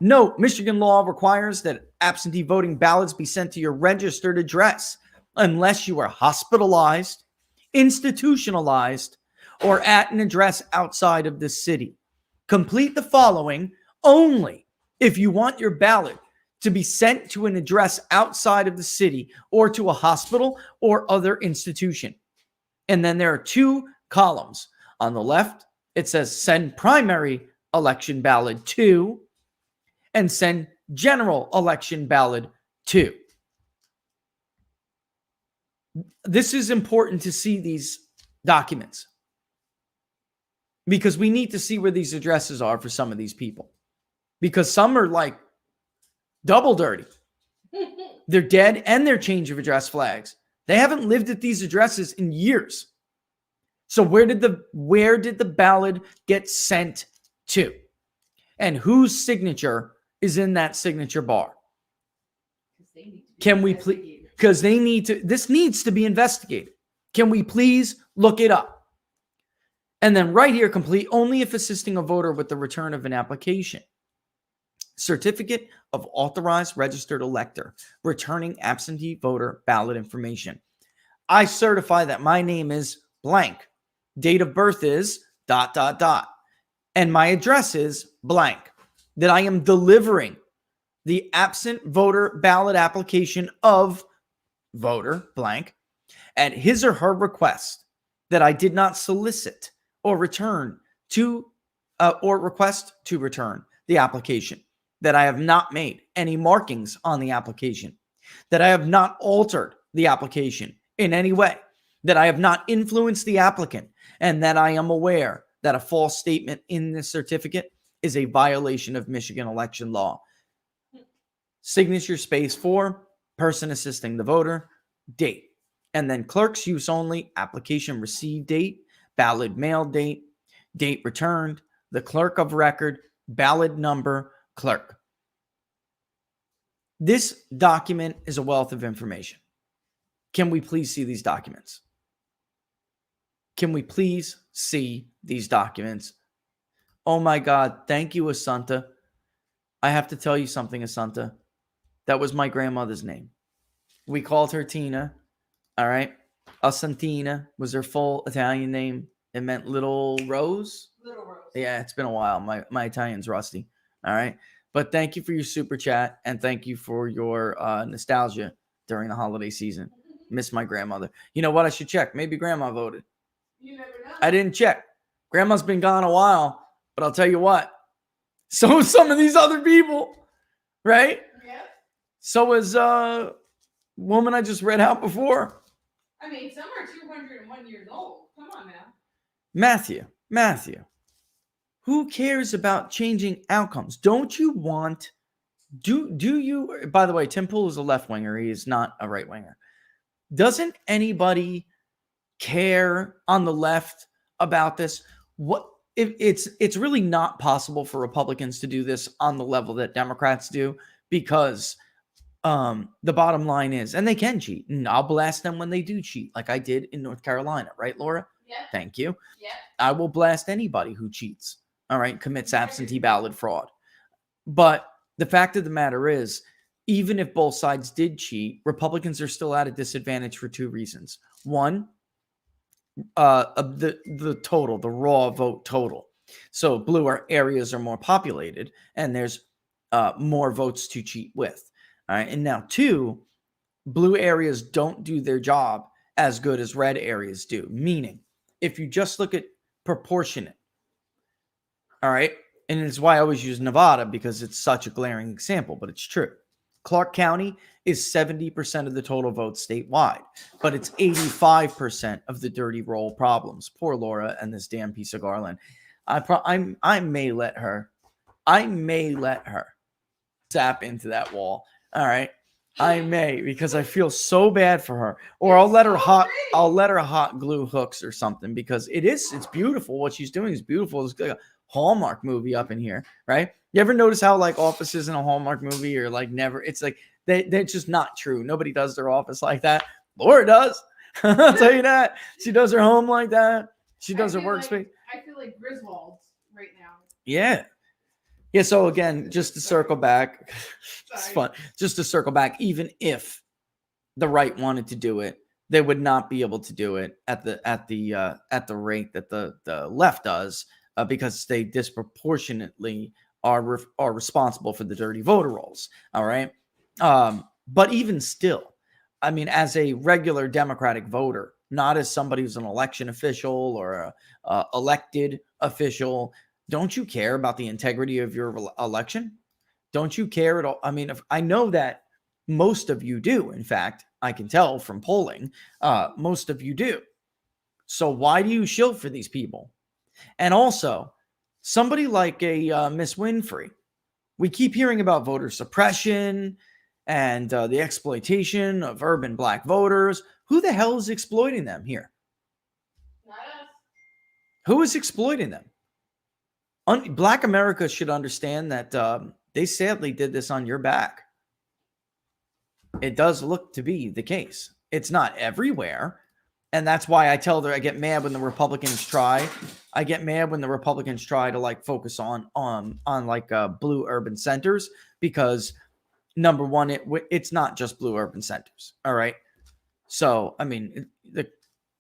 Note, Michigan law requires that absentee voting ballots be sent to your registered address unless you are hospitalized, institutionalized, or at an address outside of the city. Complete the following only if you want your ballot to be sent to an address outside of the city or to a hospital or other institution. And then there are two columns. On the left, it says send primary election ballot to and send general election ballot to. This is important to see these documents because we need to see where these addresses are for some of these people, because some are like double dirty. They're dead and they're change of address flags. They haven't lived at these addresses in years. So where did the ballot get sent to? And whose signature is in that signature bar? Can we please, because this needs to be investigated. Can we please look it up? And then right here, complete only if assisting a voter with the return of an application. Certificate of authorized registered elector, returning absentee voter ballot information. I certify that my name is blank. Date of birth is ... And my address is blank. That I am delivering the absent voter ballot application of voter blank at his or her request, that I did not solicit or return to or request to return the application, that I have not made any markings on the application, that I have not altered the application in any way, that I have not influenced the applicant, and that I am aware that a false statement in this certificate is a violation of Michigan election law. Signature space 4, person assisting the voter, date. And then clerk's use only, application received date, ballot mailed date, date returned, the clerk of record, ballot number, clerk. This document is a wealth of information. Can we please see these documents? Can we please see these documents? Oh my God. Thank you, Asanta. I have to tell you something, Asanta. That was my grandmother's name. We called her Tina. All right. Assantina was her full Italian name. It meant little rose. Little Rose. Yeah, it's been a while. My Italian's rusty. All right. But thank you for your super chat and thank you for your nostalgia during the holiday season. Miss my grandmother. You know what? I should check. Maybe grandma voted. You never know. I didn't check. Grandma's been gone a while, but I'll tell you what. So is some of these other people, right? Yeah. So is woman I just read out before. I mean, some are 201 years old. Come on now. Matthew. Who cares about changing outcomes? Don't you want? Do you? By the way, Tim Pool is a left winger. He is not a right winger. Doesn't anybody care on the left about this? What if it's really not possible for Republicans to do this on the level that Democrats do, because the bottom line is, and they can cheat, and I'll blast them when they do cheat, like I did in North Carolina, right, Laura? Yeah. Thank you. Yeah. I will blast anybody who cheats, all right, commits absentee ballot fraud. But the fact of the matter is, even if both sides did cheat, Republicans are still at a disadvantage for two reasons. One, the total, the raw vote total. So blue areas are more populated, and there's more votes to cheat with. All right, and now two, blue areas don't do their job as good as red areas do. Meaning, if you just look at proportionate, all right, and it's why I always use Nevada because it's such a glaring example, but it's true. Clark County is 70% of the total votes statewide, but it's 85% of the dirty roll problems. Poor Laura and this damn piece of Garland. I may let her zap into that wall. All right. I may, because I feel so bad for her. Or I'll let her hot glue hooks or something, because it's beautiful. What she's doing is beautiful. It's like a Hallmark movie up in here, right? You ever notice how like offices in a Hallmark movie are like never, it's like they're just not true. Nobody does their office like that. Laura does. I'll tell you that. She does her home like that. She does her workspace. I feel like Griswold right now. Yeah. Yeah, so again, just to circle back, it's fun. Just to circle back, even if the right wanted to do it, they would not be able to do it at the rate that the left does, because they disproportionately are responsible for the dirty voter rolls. All right, but even still, I mean, as a regular Democratic voter, not as somebody who's an election official or a elected official. Don't you care about the integrity of your election? Don't you care at all? I mean, I know that most of you do. In fact, I can tell from polling, most of you do. So why do you shill for these people? And also, somebody like a Miss Winfrey, we keep hearing about voter suppression and the exploitation of urban black voters. Who the hell is exploiting them here? Not us. Who is exploiting them? Black America should understand that they sadly did this on your back. It does look to be the case. It's not everywhere. And that's why I tell her I get mad when the Republicans try. I get mad when the Republicans try to like focus on like blue urban centers, because number one, it's not just blue urban centers. All right. So, I mean,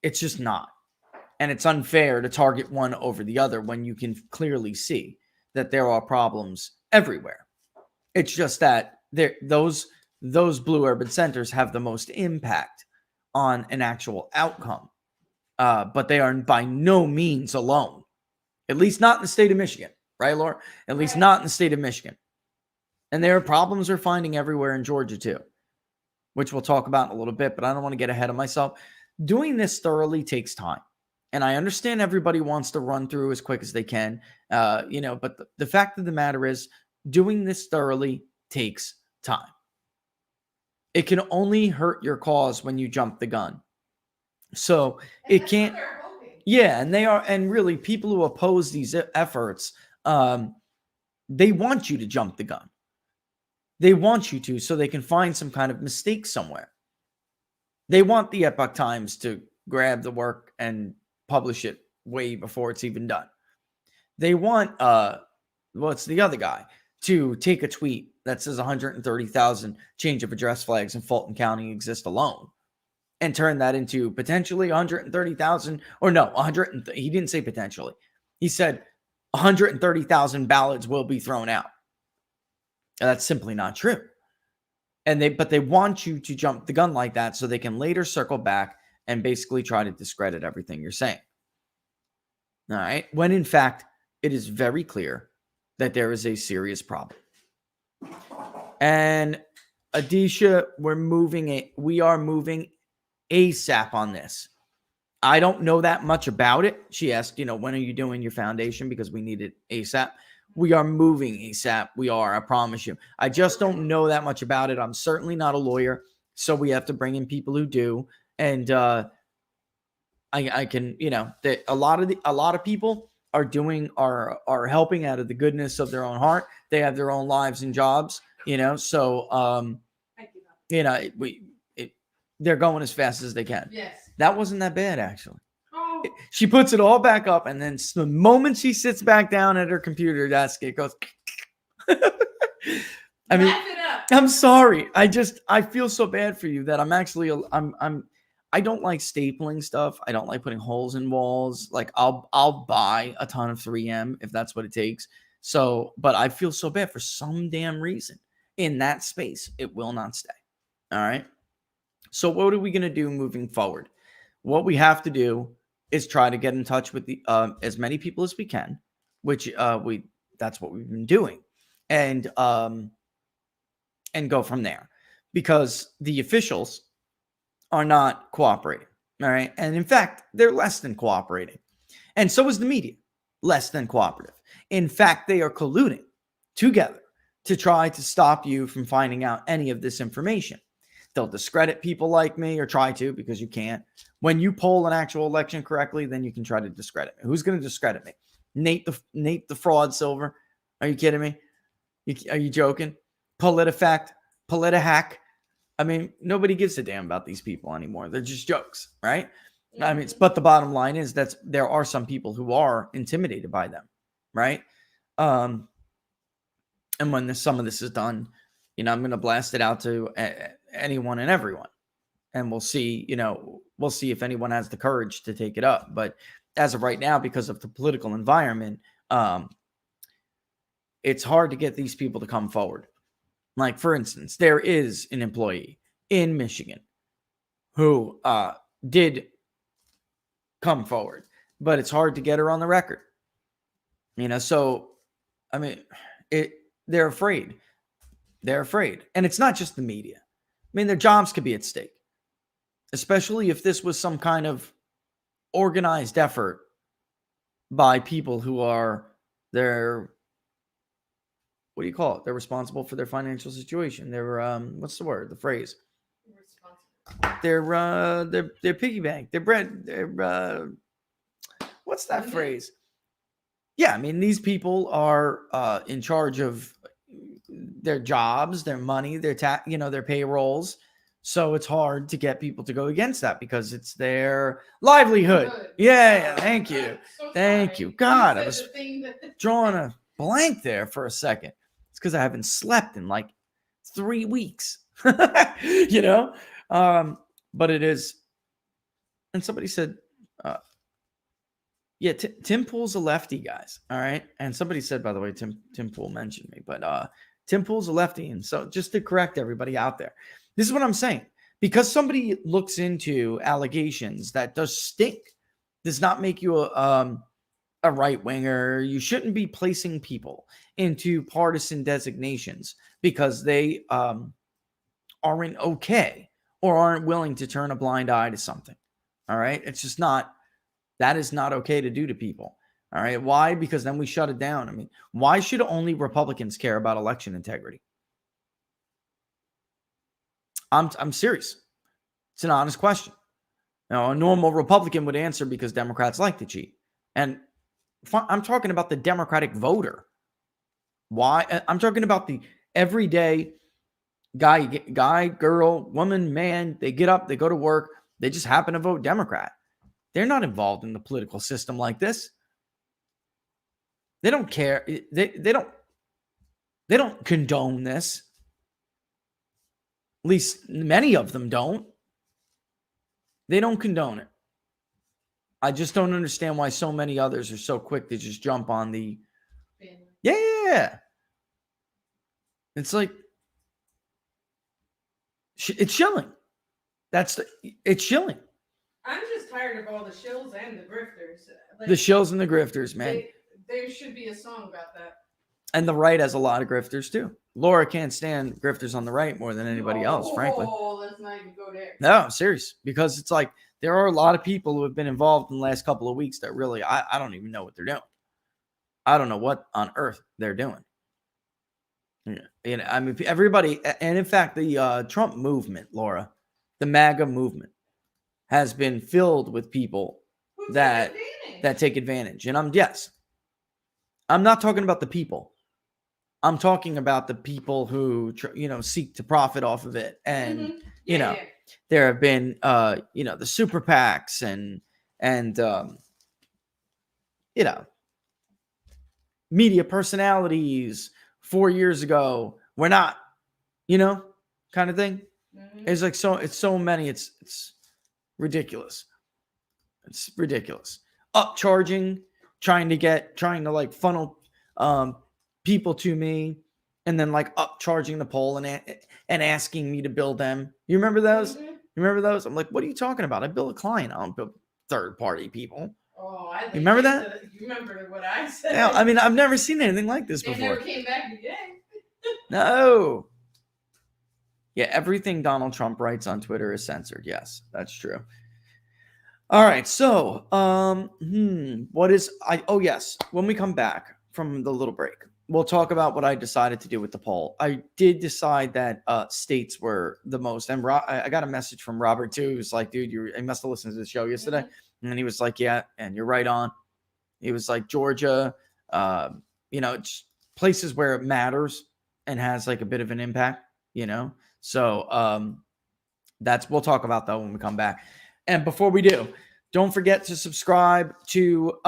it's just not. And it's unfair to target one over the other when you can clearly see that there are problems everywhere. It's just that those blue urban centers have the most impact on an actual outcome. But they are by no means alone. At least not in the state of Michigan. Right, Laura? At least not in the state of Michigan. And there are problems we're finding everywhere in Georgia too, which we'll talk about in a little bit, but I don't want to get ahead of myself. Doing this thoroughly takes time. And I understand everybody wants to run through as quick as they can, but the fact of the matter is, doing this thoroughly takes time. It can only hurt your cause when you jump the gun. So it can't. Yeah, and really people who oppose these efforts, they want you to jump the gun. They want you to, so they can find some kind of mistake somewhere. They want the Epoch Times to grab the work and publish it way before it's even done. They want, what's the other guy, to take a tweet that says 130,000 change of address flags in Fulton County exist alone and turn that into potentially 130,000, or no, 100. He didn't say potentially. He said 130,000 ballots will be thrown out. And that's simply not true. But they want you to jump the gun like that so they can later circle back and basically try to discredit everything you're saying. All right. When in fact, it is very clear that there is a serious problem. And Adisha, we are moving ASAP on this. I don't know that much about it. She asked, when are you doing your foundation? Because we need it ASAP. We are moving ASAP. We are, I promise you. I just don't know that much about it. I'm certainly not a lawyer. So we have to bring in people who do. And I can, a lot of people are helping out of the goodness of their own heart. They have their own lives and jobs, so they're going as fast as they can. Yes. That wasn't that bad, actually. Oh. She puts it all back up, and then the moment she sits back down at her computer desk, it goes. I mean, Wrap it up. I'm sorry. I feel so bad for you that I don't like stapling stuff. I don't like putting holes in walls. Like I'll buy a ton of 3M if that's what it takes. So, but I feel so bad for some damn reason in that space. It will not stay. All right. So what are we going to do moving forward? What we have to do is try to get in touch with the as many people as we can, which that's what we've been doing, and go from there, because the officials are not cooperating. All right. And in fact, they're less than cooperating. And so is the media, less than cooperative. In fact, they are colluding together to try to stop you from finding out any of this information. They'll discredit people like me, or try to, because you can't. When you poll an actual election correctly, then you can try to discredit me. Who's going to discredit me? Nate the fraud Silver? Are you kidding me? Are you joking? PolitiFact, PolitiHack. I mean, nobody gives a damn about these people anymore. They're just jokes, right? I mean, but the bottom line is that there are some people who are intimidated by them, right? And when some of this is done, I'm going to blast it out to anyone and everyone, and we'll see if anyone has the courage to take it up. But as of right now, because of the political environment, it's hard to get these people to come forward. Like, for instance, there is an employee in Michigan who did come forward, but it's hard to get her on the record. So, I mean, they're afraid. They're afraid. And it's not just the media. I mean, their jobs could be at stake, especially if this was some kind of organized effort by people who are what do you call it? They're responsible for their financial situation. They're what's the word? The phrase. They're piggy bank. They're bread. They're what's that phrase? Yeah, I mean, these people are in charge of their jobs, their money, their their payrolls. So it's hard to get people to go against that because it's their livelihood. Good. Yeah, thank you. So Thank sorry. you. God, You I was said the thing that- drawing a blank there for a second. It's because I haven't slept in like 3 weeks. But it is. And somebody said, yeah, Tim Pool's a lefty, guys. All right. And somebody said, by the way, Tim Pool mentioned me, but Tim Pool's a lefty. And so just to correct everybody out there, this is what I'm saying. Because somebody looks into allegations that does stink, does not make you a right winger. You shouldn't be placing people into partisan designations because they aren't okay or aren't willing to turn a blind eye to something. All right. It's just not. That is not okay to do to people. All right. Why? Because then we shut it down. I mean, why should only Republicans care about election integrity? I'm serious. It's an honest question. Now, a normal Republican would answer because Democrats like to cheat. And I'm talking about the Democratic voter. Why? I'm talking about the everyday guy, girl, woman, man. They get up, they go to work. They just happen to vote Democrat. They're not involved in the political system like this. They don't care. They don't. They don't condone this. At least many of them don't. They don't condone it. I just don't understand why so many others are so quick to just jump on the yeah. It's like it's shilling. It's shilling. I'm just tired of all the shills and the grifters. Like, The shills and the grifters, man. There should be a song about that. And the right has a lot of grifters too. Laura can't stand grifters on the right more than anybody else, frankly. Oh, let's not even go there. No, I'm serious. Because it's like there are a lot of people who have been involved in the last couple of weeks that really, I don't even know what they're doing. I don't know what on earth they're doing. Yeah. And I mean, everybody, and in fact, the Trump movement, Laura, the MAGA movement, has been filled with people that take advantage. And I'm not talking about the people. I'm talking about the people who, seek to profit off of it. And, there have been, the super PACs and media personalities 4 years ago. We're not, kind of thing. Mm-hmm. It's like, it's so many. It's ridiculous. It's ridiculous. Upcharging, trying to like funnel people to me, and then like upcharging the poll and asking me to bill them. You remember those? Mm-hmm. You remember those? I'm like, what are you talking about? I bill a client. I don't bill third party people. Oh, you remember that? You remember what I said? Yeah, I mean, I've never seen anything like this They before. never came back again. No. Yeah, everything Donald Trump writes on Twitter is censored. Yes, that's true. All right, so yes, when we come back from the little break, we'll talk about what I decided to do with the poll. I did decide that states were the most, and I got a message from Robert too. He was like, dude, you must have listened to the show yesterday. Mm-hmm. And he was like, yeah, and you're right on. He was like, Georgia, it's places where it matters and has like a bit of an impact, So we'll talk about that when we come back. And before we do, don't forget to subscribe to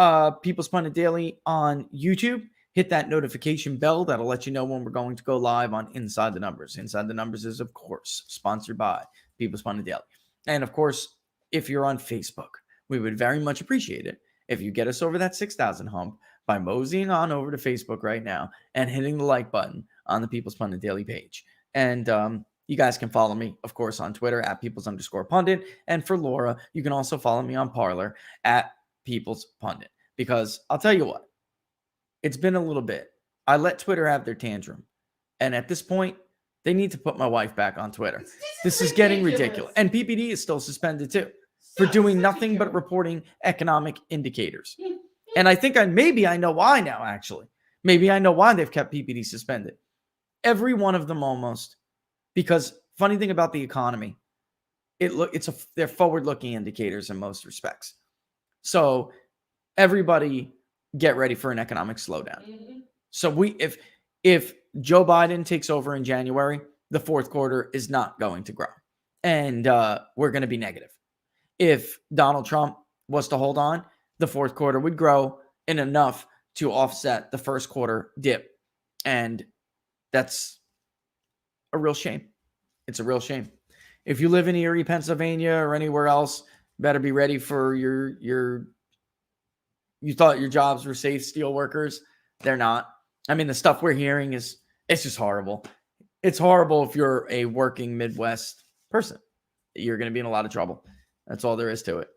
People's Pundit Daily on YouTube. Hit that notification bell. That'll let you know when we're going to go live on Inside the Numbers. Inside the Numbers is, of course, sponsored by People's Pundit Daily. And, of course, if you're on Facebook, we would very much appreciate it if you get us over that 6,000 hump by moseying on over to Facebook right now and hitting the like button on the People's Pundit Daily page. And you guys can follow me, of course, on Twitter at Peoples_Pundit. And for Laura, you can also follow me on Parler at People's Pundit. Because I'll tell you what, it's been a little bit. I let Twitter have their tantrum. And at this point, they need to put my wife back on Twitter. This is getting ridiculous. And PPD is still suspended too for doing nothing but reporting economic indicators. And I think maybe I know why now, actually. Maybe I know why they've kept PPD suspended. Every one of them almost. Because funny thing about the economy, they're forward-looking indicators in most respects. So everybody get ready for an economic slowdown. Mm-hmm. So if Joe Biden takes over in January, the fourth quarter is not going to grow. And we're going to be negative. If Donald Trump was to hold on, the fourth quarter would grow in enough to offset the first quarter dip. And that's a real shame. It's a real shame. If you live in Erie, Pennsylvania or anywhere else, better be ready for you thought your jobs were safe, steel workers. They're not. I mean, the stuff we're hearing it's just horrible. It's horrible if you're a working Midwest person. You're going to be in a lot of trouble. That's all there is to it.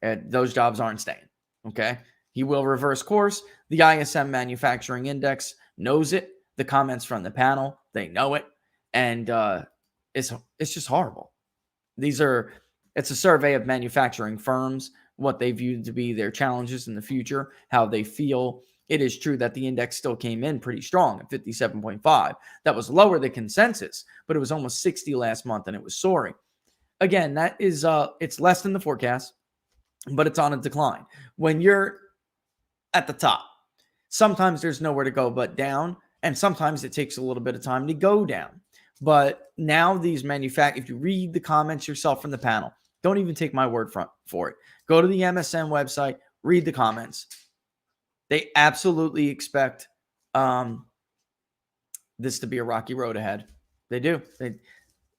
And those jobs aren't staying. Okay. He will reverse course. The ISM Manufacturing Index knows it. The comments from the panel, they know it. And it's just horrible. It's a survey of manufacturing firms, what they view to be their challenges in the future, how they feel. It is true that the index still came in pretty strong at 57.5. That was lower than consensus, but it was almost 60 last month and it was soaring. Again, that is it's less than the forecast, but it's on a decline. When you're at the top, sometimes there's nowhere to go but down, and sometimes it takes a little bit of time to go down. But now these if you read the comments yourself from the panel, don't even take my word for it. Go to the MSN website, read the comments. They absolutely expect this to be a rocky road ahead. They do.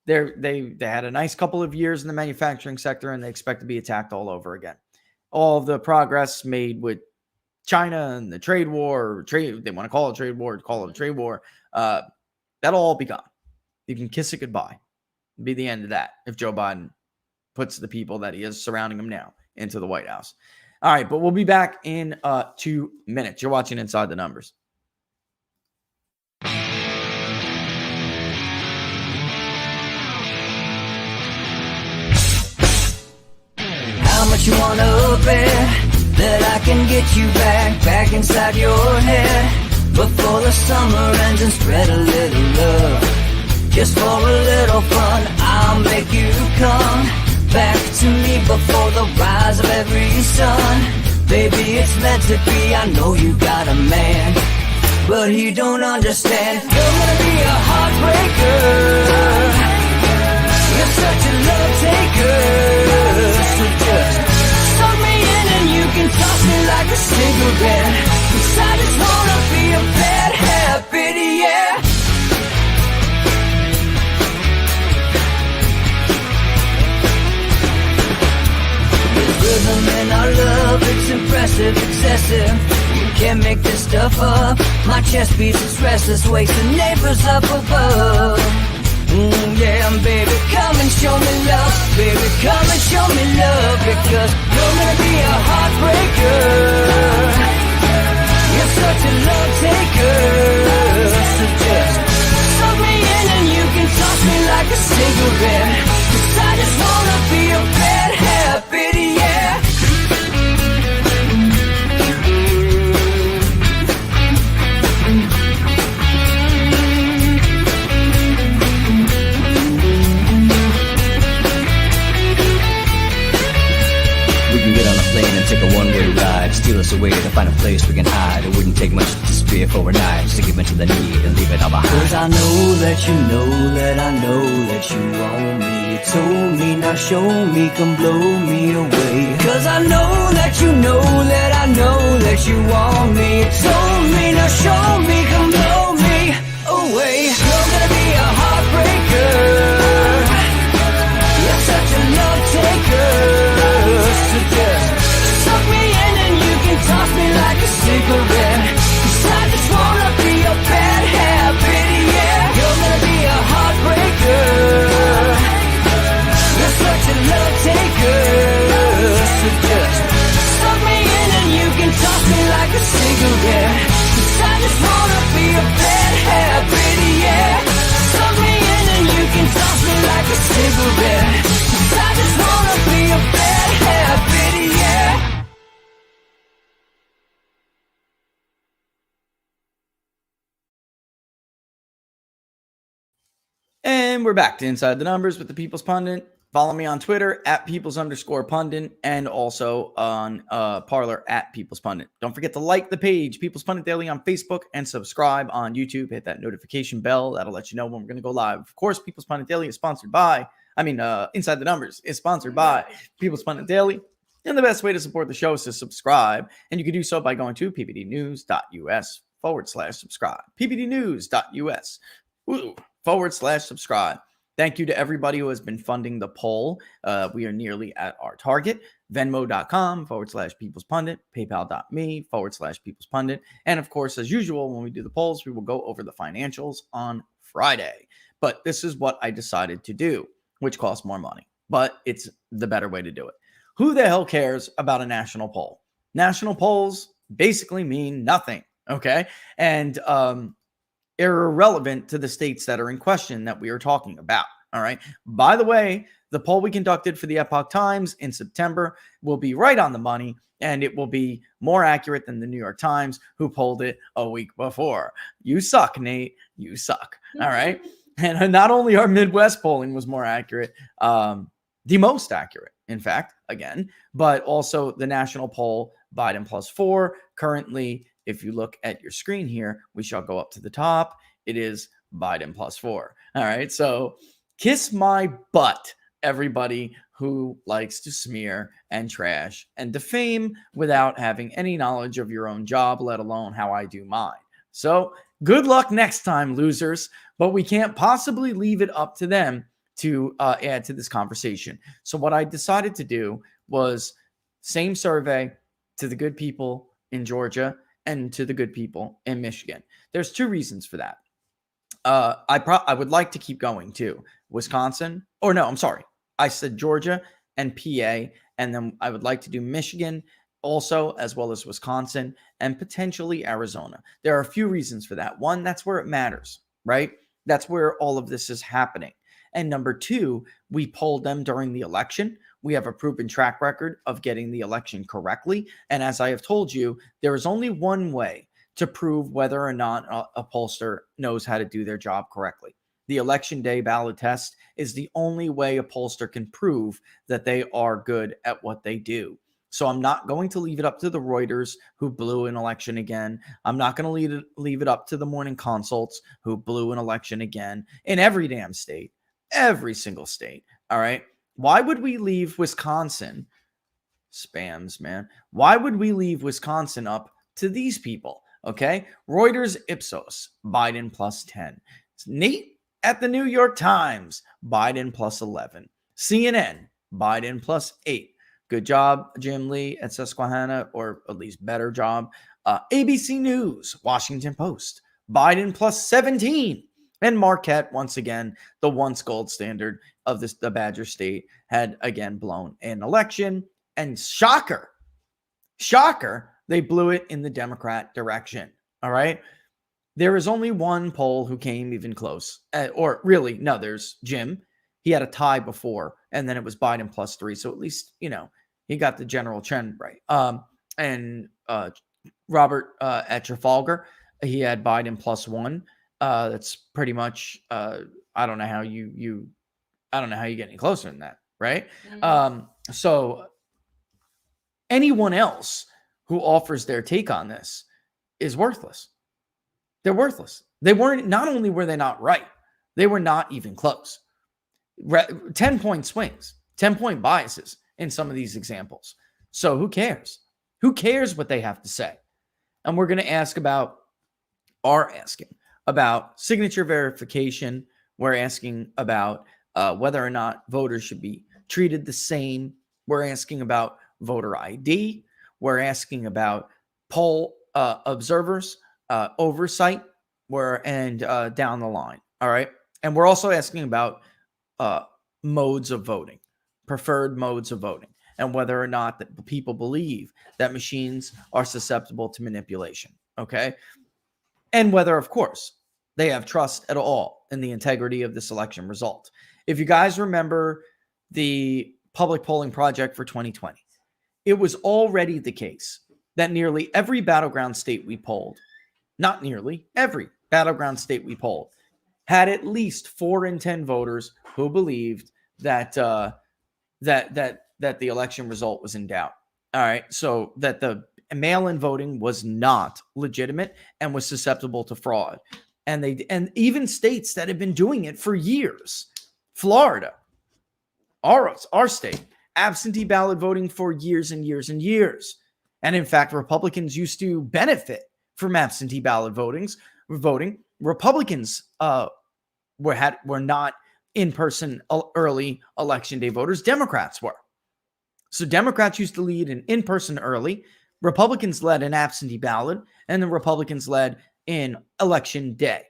They had a nice couple of years in the manufacturing sector, and they expect to be attacked all over again. All of the progress made with China and the trade war, they want to call it a trade war, that'll all be gone. You can kiss it goodbye. It'll be the end of that if Joe Biden puts the people that he is surrounding him now into the White House. All right, but we'll be back in 2 minutes. You're watching Inside the Numbers. How much you wanna bet that I can get you back inside your head before the summer ends and spread a little love. Just for a little fun, I'll make you come back to me before the rise of every sun. Baby, it's meant to be, I know you got a man, but he don't understand. You're gonna be a heartbreaker, you're such a love taker, so just suck me in and you can toss me like a cigarette, 'cause I just wanna be a bad habit, yeah. Rhythm in our love, it's impressive, excessive. You can't make this stuff up. My chest beats, it's restless, wakes the neighbors up above. Yeah, baby, come and show me love. Baby, come and show me love, because you're gonna be a heartbreaker, you're such a love taker, so just suck me in and you can toss me like a cigarette, 'cause I just wanna be a bad habit, yeah. We can get on a plane and take a one-way ride, steal us away to find a place we can hide. It wouldn't take much to spear for a knife, just to give into the need and leave it all behind. 'Cause I know that you know that I know that you want me. You told me, now show me, come blow me away. 'Cause I know that you know that I know that you want me. You told me, now show me, come blow me away. You're gonna be a heartbreaker, you're such a love taker, so just suck me in and you can toss me like a cigarette, 'cause I just wanna be a bad habit, yeah. You're gonna be a heartbreaker, you're such a love taker, so just suck me in and you can toss me like a cigarette, 'cause I just wanna be a bad habit, yeah. Suck me in and you can toss me like a cigarette, 'cause I just wanna be a bad habit, yeah. And we're back to Inside the Numbers with the People's Pundit. Follow me on Twitter at Peoples_Pundit and also on Parler at People's Pundit. Don't forget to like the page, People's Pundit Daily on Facebook, and subscribe on YouTube. Hit that notification bell. That'll let you know when we're going to go live. Of course, People's Pundit Daily is sponsored by, Inside the Numbers is sponsored by People's Pundit Daily. And the best way to support the show is to subscribe. And you can do so by going to pbdnews.us/subscribe. pbdnews.us /subscribe. Thank you to everybody who has been funding the poll. We are nearly at our target. Venmo.com/People's Pundit, PayPal.me/People's Pundit. And of course, as usual, when we do the polls, we will go over the financials on Friday. But this is what I decided to do, which costs more money, but it's the better way to do it. Who the hell cares about a national poll? National polls basically mean nothing, okay? And irrelevant to the states that are in question that we are talking about. All right. By the way, the poll we conducted for the Epoch Times in September will be right on the money, and it will be more accurate than the New York Times, who polled it a week before. You suck, Nate. You suck. All right. And not only our Midwest polling was more accurate, the most accurate, in fact, again, but also the national poll, Biden +4. Currently, if you look at your screen here, we shall go up to the top. It is Biden +4. All right. So kiss my butt, everybody who likes to smear and trash and defame without having any knowledge of your own job, let alone how I do mine. So good luck next time, losers. But we can't possibly leave it up to them to add to this conversation. So what I decided to do was same survey to the good people in Georgia and to the good people in Michigan. There's two reasons for that. I would like to keep going too. Wisconsin, or no, I'm sorry. I said Georgia and PA, and then I would like to do Michigan also, as well as Wisconsin and potentially Arizona. There are a few reasons for that. One, that's where it matters, right? That's where all of this is happening. And number two, we polled them during the election. We have a proven track record of getting the election correctly. And as I have told you, there is only one way to prove whether or not a pollster knows how to do their job correctly. The election day ballot test is the only way a pollster can prove that they are good at what they do. So I'm not going to leave it up to the Reuters who blew an election again. I'm not going to leave it up to the morning consults who blew an election again in every damn state, every single state. All right. Why would we leave Wisconsin? Spams, man. Why would we leave Wisconsin up to these people? Okay. Reuters Ipsos, Biden plus 10. Nate at the New York Times, Biden plus 11. CNN, Biden plus 8. Good job, Jim Lee at Susquehanna, or at least better job. ABC News, Washington Post, Biden plus 17. And Marquette, once again, the once gold standard of the Badger State, had again blown an election. And shocker, they blew it in the Democrat direction. All right. There is only one poll who came even close. Or really, no, there's Jim. He had a tie before, and then it was Biden plus 3. So at least, he got the general trend right. And Robert at Trafalgar, he had Biden plus 1. That's pretty much, I don't know how you get any closer than that, right? Mm-hmm. So anyone else who offers their take on this is worthless. They're worthless. Not only were they not right, they were not even close. 10-point swings, 10-point biases in some of these examples. So who cares? Who cares what they have to say? And we're going to asking about signature verification. We're asking about whether or not voters should be treated the same. We're asking about voter ID. We're asking about poll observers, oversight, and down the line. All right. And we're also asking about modes of voting, preferred modes of voting, and whether or not that people believe that machines are susceptible to manipulation. Okay. And whether, of course, they have trust at all in the integrity of this election result. If you guys remember the public polling project for 2020, it was already the case that nearly every battleground state we polled, not nearly every battleground state we polled, had at least 4 in 10 voters who believed that that the election result was in doubt. All right, so that the mail-in voting was not legitimate and was susceptible to fraud. And even states that have been doing it for years, Florida, our state, absentee ballot voting for years and years and years. And in fact, Republicans used to benefit from absentee ballot voting. Republicans were not in-person early election day voters. Democrats were. So Democrats used to lead an in-person early. Republicans led an absentee ballot, and the Republicans led in election day.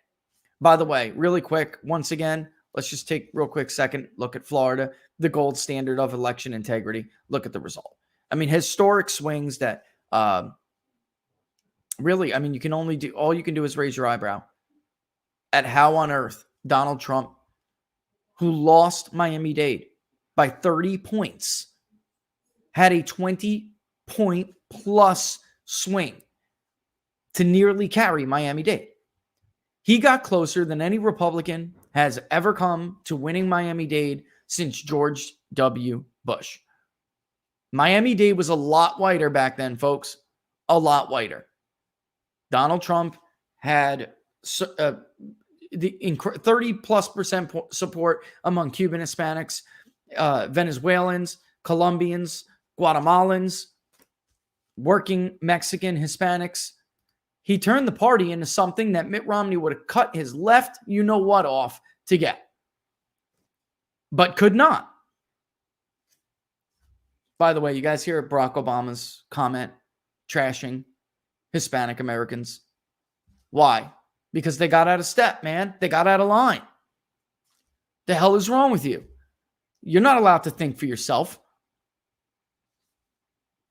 By the way, really quick, once again, let's just take real quick second look at Florida, the gold standard of election integrity. Look at the result. I mean, historic swings that really, I mean, all you can do is raise your eyebrow at how on earth Donald Trump, who lost Miami-Dade by 30 points, had a 20-point plus swing to nearly carry Miami-Dade. He got closer than any Republican has ever come to winning Miami-Dade since George W. Bush. Miami-Dade was a lot whiter back then, folks. A lot whiter. Donald Trump had the 30+% support among Cuban Hispanics, Venezuelans, Colombians, Guatemalans, working Mexican Hispanics. he turned the party into something that Mitt Romney would have cut his left you-know-what off to get, but could not. By the way, you guys hear Barack Obama's comment trashing Hispanic Americans? Why? Because they got out of step, man. They got out of line. The hell is wrong with you? You're not allowed to think for yourself.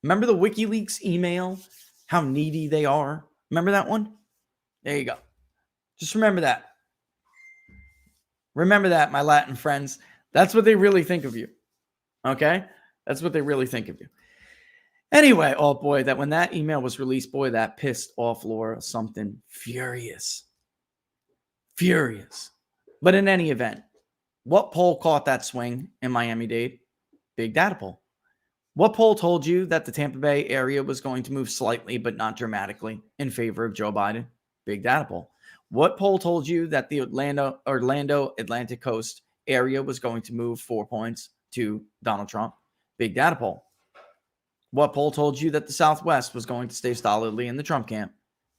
Remember the WikiLeaks email? How needy they are? Remember that one? There you go. Just remember that. Remember that, my Latin friends. That's what they really think of you. Okay? That's what they really think of you. Anyway, oh boy, that when that email was released, boy, that pissed off Laura something furious. Furious. But in any event, what poll caught that swing in Miami-Dade? Big data poll. What poll told you that the Tampa Bay area was going to move slightly but not dramatically in favor of Joe Biden? Big data poll. What poll told you that the Orlando Atlantic Coast area was going to move 4 points to Donald Trump? Big data poll. What poll told you that the Southwest was going to stay solidly in the Trump camp?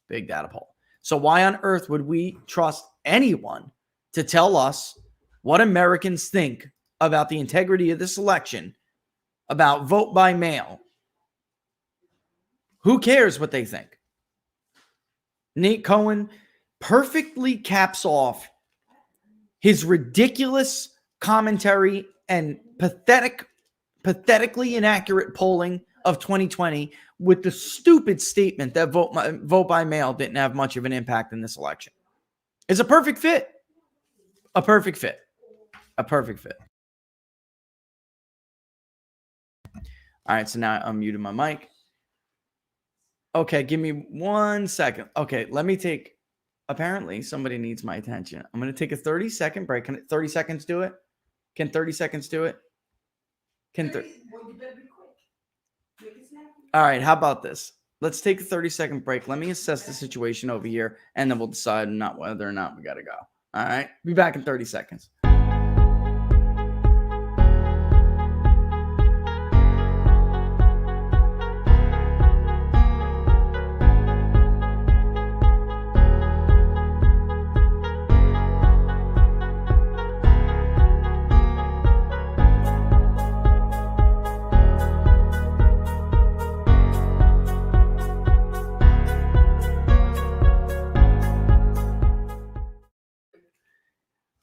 Big data poll. So why on earth would we trust anyone to tell us what Americans think about the integrity of this election, about vote by mail? Who cares what they think? Nate Cohen perfectly caps off his ridiculous commentary and pathetically inaccurate polling of 2020 with the stupid statement that vote by mail didn't have much of an impact in this election. It's a perfect fit. A perfect fit. A perfect fit. All right, so now I'm muting my mic. Okay, give me 1 second. Okay, let me take... Apparently, somebody needs my attention. I'm going to take a 30-second break. Can 30 seconds do it? Can 30 seconds do it? Can 30... Well, you better be quick. Make it snappy. All right, how about this? Let's take a 30-second break. Let me assess the situation over here, and then we'll decide whether or not we got to go. All right? Be back in 30 seconds.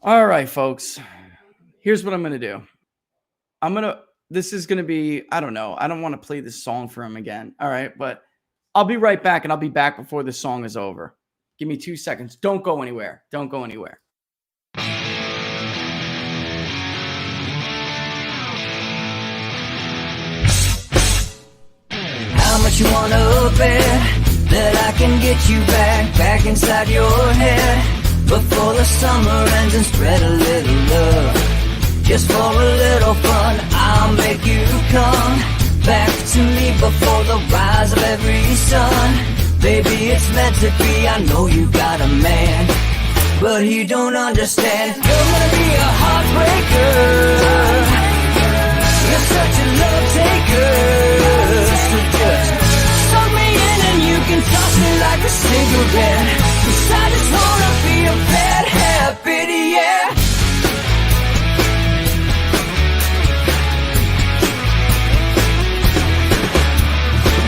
All right, folks. Here's what I'm going to do. This is going to be, I don't know. I don't want to play this song for him again. All right, but I'll be right back, and I'll be back before this song is over. Give me 2 seconds. Don't go anywhere. Don't go anywhere. How much you wanna bet that I can get you back inside your head before the summer ends and spread a little love. Just for a little fun, I'll make you come back to me before the rise of every sun. Baby, it's meant to be. I know you got a man, but he don't understand. You're gonna be a heartbreaker. You're such a love taker. So just suck me in and you can toss me like a cigarette. 'Cause I just wanna be a bad habit, yeah.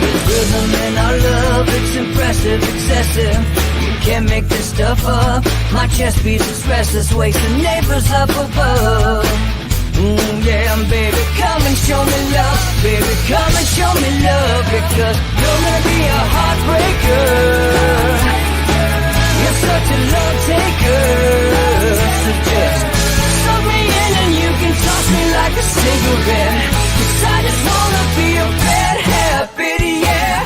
There's rhythm in our love, it's impressive, excessive. You can't make this stuff up. My chest beats, it's restless, wakes the neighbors up above. Yeah, baby, come and show me love. Baby, come and show me love. Because you're gonna be a heartbreaker. You're such a love taker. So just suck me in and you can toss me like a cigarette. 'Cause I just wanna be a bad habit, yeah.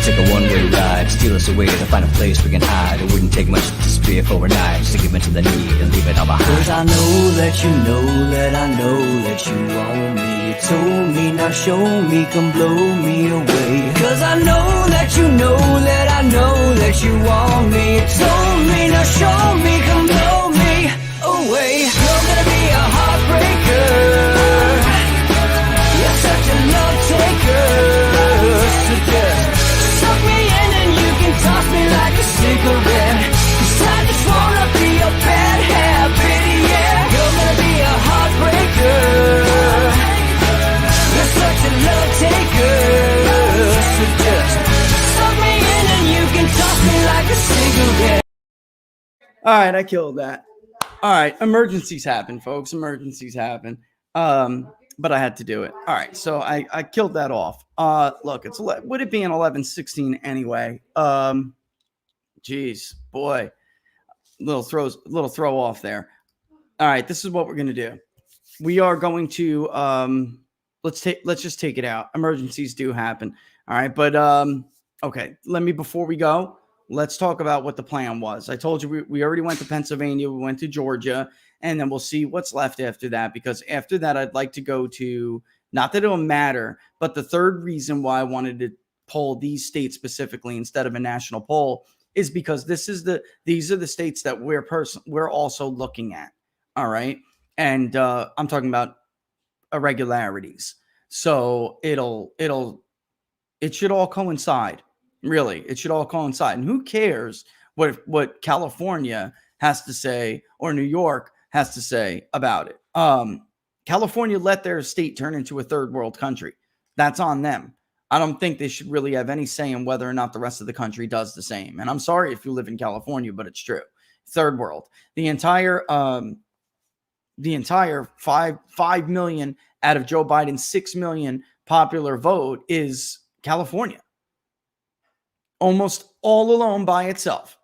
Take a one-way ride, steal us away to find a place we can hide. It wouldn't take much to spear for a knife, just to give in to the need and leave it all behind. 'Cause I know that you know that I know that you own me. You told me, now show me, come blow me away. 'Cause I know that you know that I know that that you want me. You told me, now show me, come blow me away. You're gonna be a heartbreaker. You're such a love taker. So just suck me in and you can toss me like a cigarette. 'Cause I just wanna be a bad habit, yeah. You're gonna be a heartbreaker. You're such a love taker. So just suck me in and you can toss me like a cigarette. All right, I killed that. All right, emergencies happen, folks. Emergencies happen. But I had to do it. All right, so I killed that off. Look, would it be an 11-16 anyway? Geez, boy, little throw off there. All right, this is what we're gonna do. We are going to let's just take it out. Emergencies do happen. All right, but okay. Before we go, let's talk about what the plan was. I told you we already went to Pennsylvania, we went to Georgia, and then we'll see what's left after that. Because after that, I'd like to go to, not that it'll matter, but the third reason why I wanted to poll these states specifically instead of a national poll is because these are the states that we're also looking at. All right, and I'm talking about irregularities. So it should all coincide. Really, it should all coincide. And who cares what California has to say or New York has to say about it? California let their state turn into a third world country. That's on them. I don't think they should really have any say in whether or not the rest of the country does the same. And I'm sorry if you live in California, but it's true. Third world. The entire 5 million out of Joe Biden's 6 million popular vote is California. Almost all alone by itself.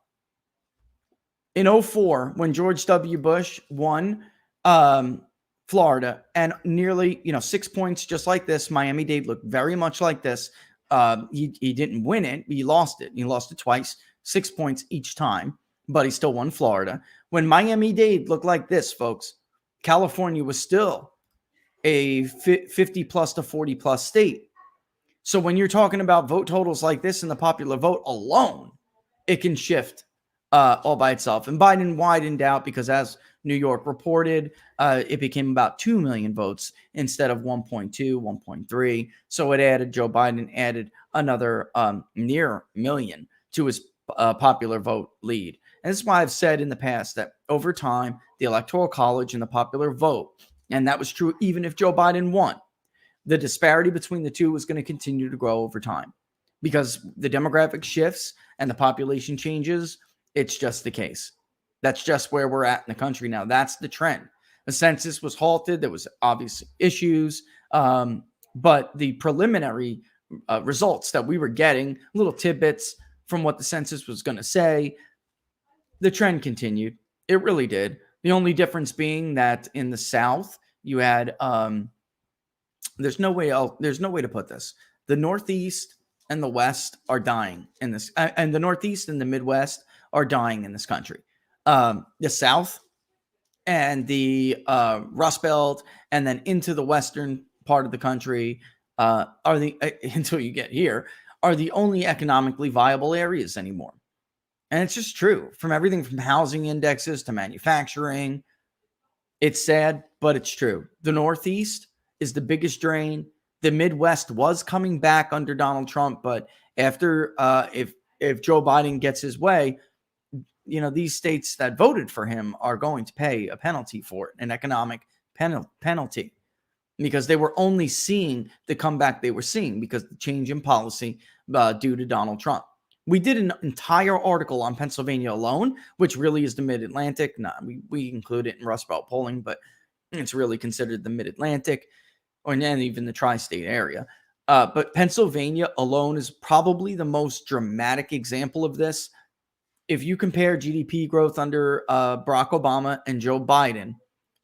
In 2004, when George W. Bush won Florida, and nearly 6 points just like this, Miami-Dade looked very much like this. He didn't win it. He lost it. He lost it twice, 6 points each time, but he still won Florida. When Miami-Dade looked like this, folks, California was still a 50 plus to 40 plus state. So when you're talking about vote totals like this in the popular vote alone, it can shift all by itself. And Biden widened out because, as New York reported, it became about 2 million votes instead of 1.2, 1.3. So Joe Biden added another near million to his popular vote lead. And this is why I've said in the past that over time, the Electoral College and the popular vote, and that was true even if Joe Biden won, the disparity between the two was going to continue to grow over time because the demographic shifts and the population changes. It's just the case. That's just where we're at in the country now. That's the trend. The census was halted. There was obvious issues, but the preliminary results that we were getting, little tidbits from what the census was going to say, the trend continued. It really did. The only difference being that in the South, you had there's no way to put this. The Northeast and the West are dying in this, and the Northeast and the Midwest are dying in this country. The South and the Rust Belt, and then into the western part of the country until you get here, are the only economically viable areas anymore. And it's just true. From everything from housing indexes to manufacturing, it's sad, but it's true. The Northeast is the biggest drain. The Midwest was coming back under Donald Trump, but after if Joe Biden gets his way, these states that voted for him are going to pay a penalty for it, an economic penalty, because they were only seeing the comeback they were seeing because the change in policy due to Donald Trump. We did an entire article on Pennsylvania alone, which really is the Mid-Atlantic. We include it in Rust Belt polling, but it's really considered the Mid-Atlantic, or then even the tri-state area. But Pennsylvania alone is probably the most dramatic example of this. If you compare GDP growth under Barack Obama and Joe Biden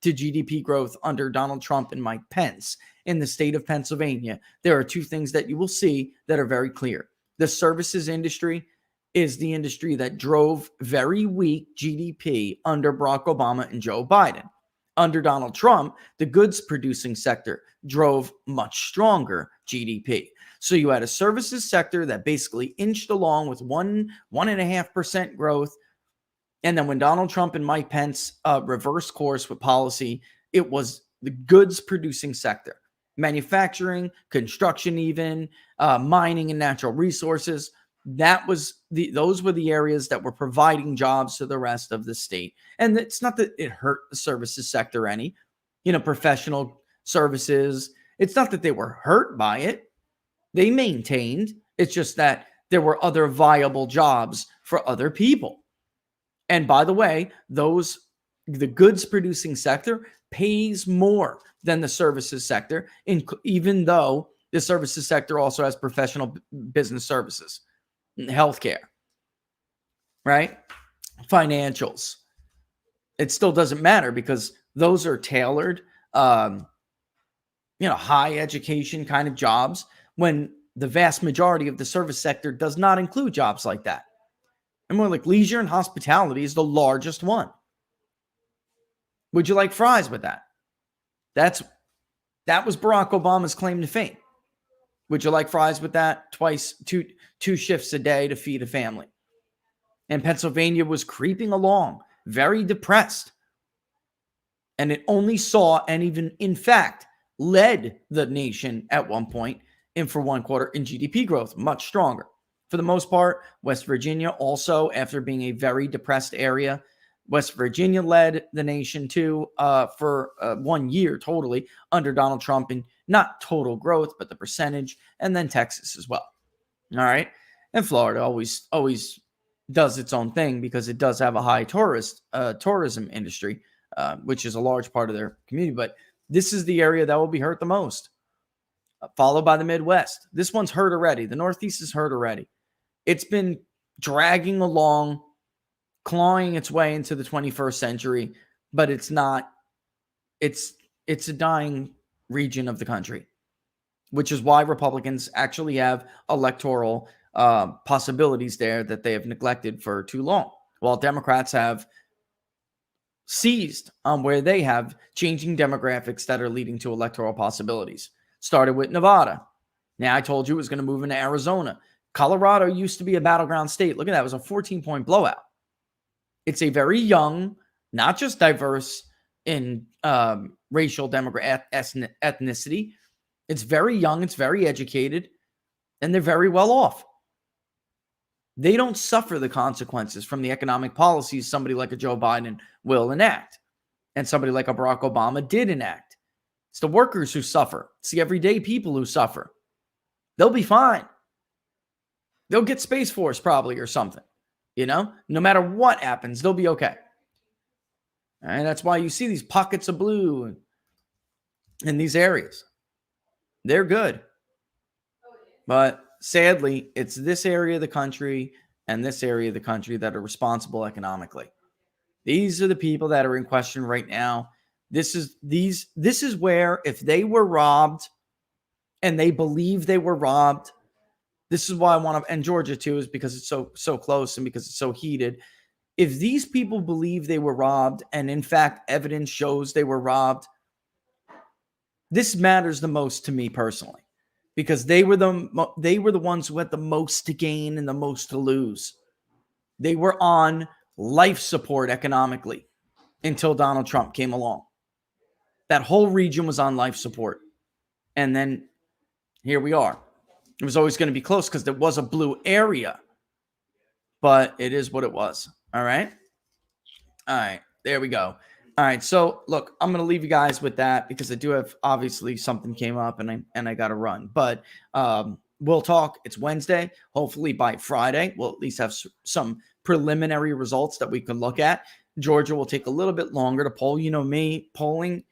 to GDP growth under Donald Trump and Mike Pence in the state of Pennsylvania, there are two things that you will see that are very clear. The services industry is the industry that drove very weak GDP under Barack Obama and Joe Biden. Under Donald Trump, the goods producing sector drove much stronger GDP. So you had a services sector that basically inched along with 1.5% growth. And then when Donald Trump and Mike Pence reversed course with policy, it was the goods producing sector, manufacturing, construction, even mining and natural resources. Those were the areas that were providing jobs to the rest of the state. And it's not that it hurt the services sector any, professional services. It's not that they were hurt by it. They maintained. It's just that there were other viable jobs for other people. And by the way, the goods producing sector pays more than the services sector, even though the services sector also has professional business services, healthcare, right? Financials. It still doesn't matter because those are tailored, high education kind of jobs, when the vast majority of the service sector does not include jobs like that. And more like leisure and hospitality is the largest one. Would you like fries with that? That was Barack Obama's claim to fame. Would you like fries with that? Two shifts a day to feed a family. And Pennsylvania was creeping along, very depressed. And it only saw, and even in fact, led the nation at one point for one quarter in GDP growth, much stronger. For the most part, West Virginia also, after being a very depressed area, West Virginia led the nation too for 1 year totally under Donald Trump, in not total growth, but the percentage, and then Texas as well. All right. And Florida always does its own thing because it does have a high tourism industry, which is a large part of their community. But this is the area that will be hurt the most, followed by the Midwest. This one's hurt already. The Northeast is hurt already. It's been dragging along, clawing its way into the 21st century, but it's not. It's a dying region of the country, which is why Republicans actually have electoral possibilities there that they have neglected for too long, while Democrats have seized on where they have changing demographics that are leading to electoral possibilities. Started with Nevada. Now I told you it was going to move into Arizona. Colorado used to be a battleground state. Look at that. It was a 14-point blowout. It's a very young, not just diverse in racial ethnicity. It's very young. It's very educated. And they're very well off. They don't suffer the consequences from the economic policies somebody like a Joe Biden will enact. And somebody like a Barack Obama did enact. It's the workers who suffer. It's the everyday people who suffer. They'll be fine. They'll get Space Force probably or something. No matter what happens, they'll be okay. And that's why you see these pockets of blue in these areas. They're good. But sadly, it's this area of the country and this area of the country that are responsible economically. These are the people that are in question right now. This is where, if they were robbed and they believe they were robbed, this is why I want to, and Georgia too, is because it's so close and because it's so heated. If these people believe they were robbed, and in fact evidence shows they were robbed, this matters the most to me personally, because they were the ones who had the most to gain and the most to lose. They were on life support economically until Donald Trump came along. That whole region was on life support. And then here we are. It was always going to be close because there was a blue area, but it is what it was. All right. There we go. All right. So look, I'm going to leave you guys with that because I do have, obviously something came up and I got to run, but we'll talk. It's Wednesday. Hopefully by Friday, we'll at least have some preliminary results that we can look at. Georgia will take a little bit longer to poll. Me, polling,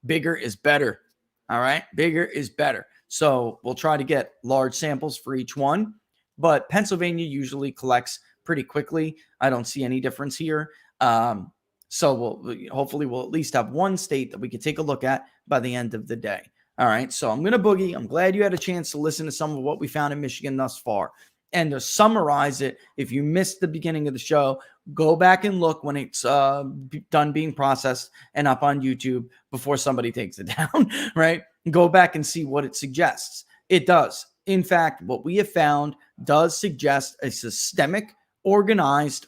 bigger is better. All right. Bigger is better. So we'll try to get large samples for each one, but Pennsylvania usually collects pretty quickly. I don't see any difference here. So hopefully we'll at least have one state that we can take a look at by the end of the day. All right. So I'm going to boogie. I'm glad you had a chance to listen to some of what we found in Michigan thus far. And to summarize it, if you missed the beginning of the show, go back and look when it's done being processed and up on YouTube before somebody takes it down, right? Go back and see what it suggests. It does. In fact, what we have found does suggest a systemic, organized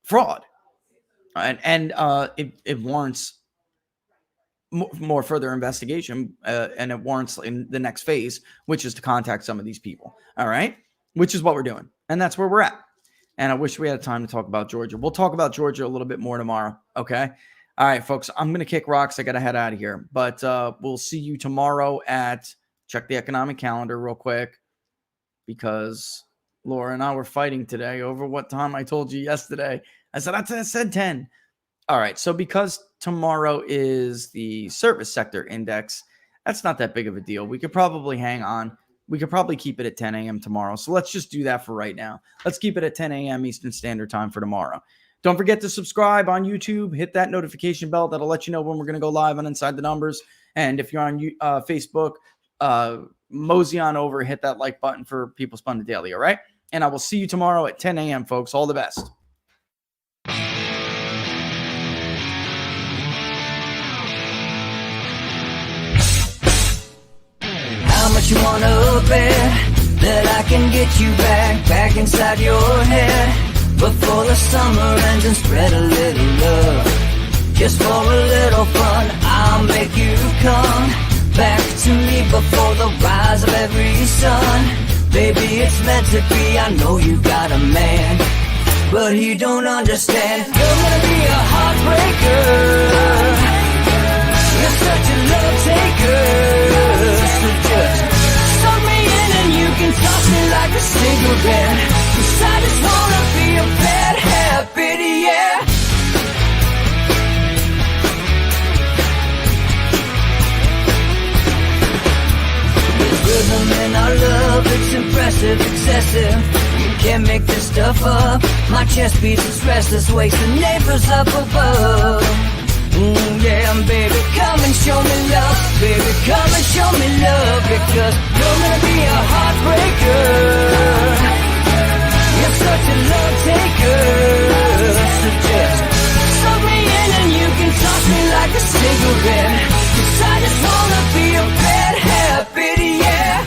fraud. And it warrants more further investigation, and it warrants in the next phase, which is to contact some of these people. All right, which is what we're doing, and that's where we're at. And I wish we had time to talk about Georgia. We'll talk about Georgia a little bit more tomorrow. Okay. All right, folks, I'm going to kick rocks. I got to head out of here, but we'll see you tomorrow check the economic calendar real quick, because Laura and I were fighting today over what time I told you yesterday. I said 10. All right. So because tomorrow is the service sector index, that's not that big of a deal. We could probably hang on. We could probably keep it at 10 a.m. tomorrow. So let's just do that for right now. Let's keep it at 10 a.m. Eastern Standard Time for tomorrow. Don't forget to subscribe on YouTube. Hit that notification bell. That'll let you know when we're going to go live on Inside the Numbers. And if you're on Facebook, mosey on over, hit that like button for People's Pundit Daily. All right. And I will see you tomorrow at 10 a.m., folks. All the best. How much you wanna bet that I can get you back inside your head before the summer ends, and spread a little love just for a little fun. I'll make you come back to me before the rise of every sun. Baby, it's meant to be. I know you got a man, but he don't understand. You're gonna be a heartbreaker. You're such a love taker. So just suck me in and you can toss me like a cigarette. 'Cause I just wanna be a bad habit, yeah. There's rhythm in our love, it's impressive, excessive. You can't make this stuff up. My chest beats, it's restless, wakes the neighbors up above. Yeah, baby, come and show me love. Baby, come and show me love. Because you're gonna be a heartbreaker. You're such a love taker. So just suck me in and you can toss me like a cigarette. 'Cause I just wanna be a bad habit, yeah.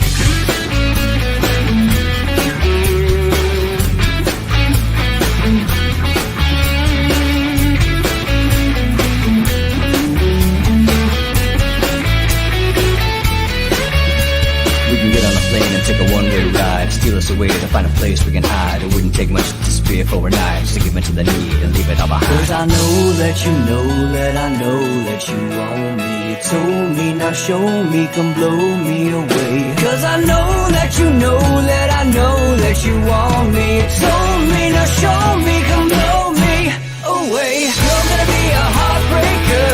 Take a one-way ride, steal us away to find a place we can hide. It wouldn't take much to spear for overnight, just to give in to the need and leave it all behind. 'Cause I know that you know that I know that you want me. You told me, now show me, come blow me away. 'Cause I know that you know that I know that you want me. You told me, now show me, come blow me away. You're gonna be a heartbreaker.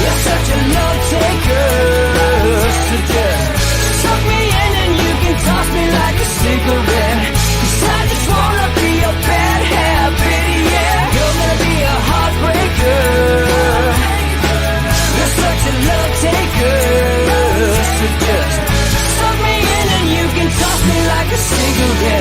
You're such a love taker. So just suck me in and you can toss me like a cigarette. 'Cause I just wanna be a bad habit, yeah. You're gonna be a heartbreaker. You're such a love taker. So just suck me in and you can toss me like a cigarette.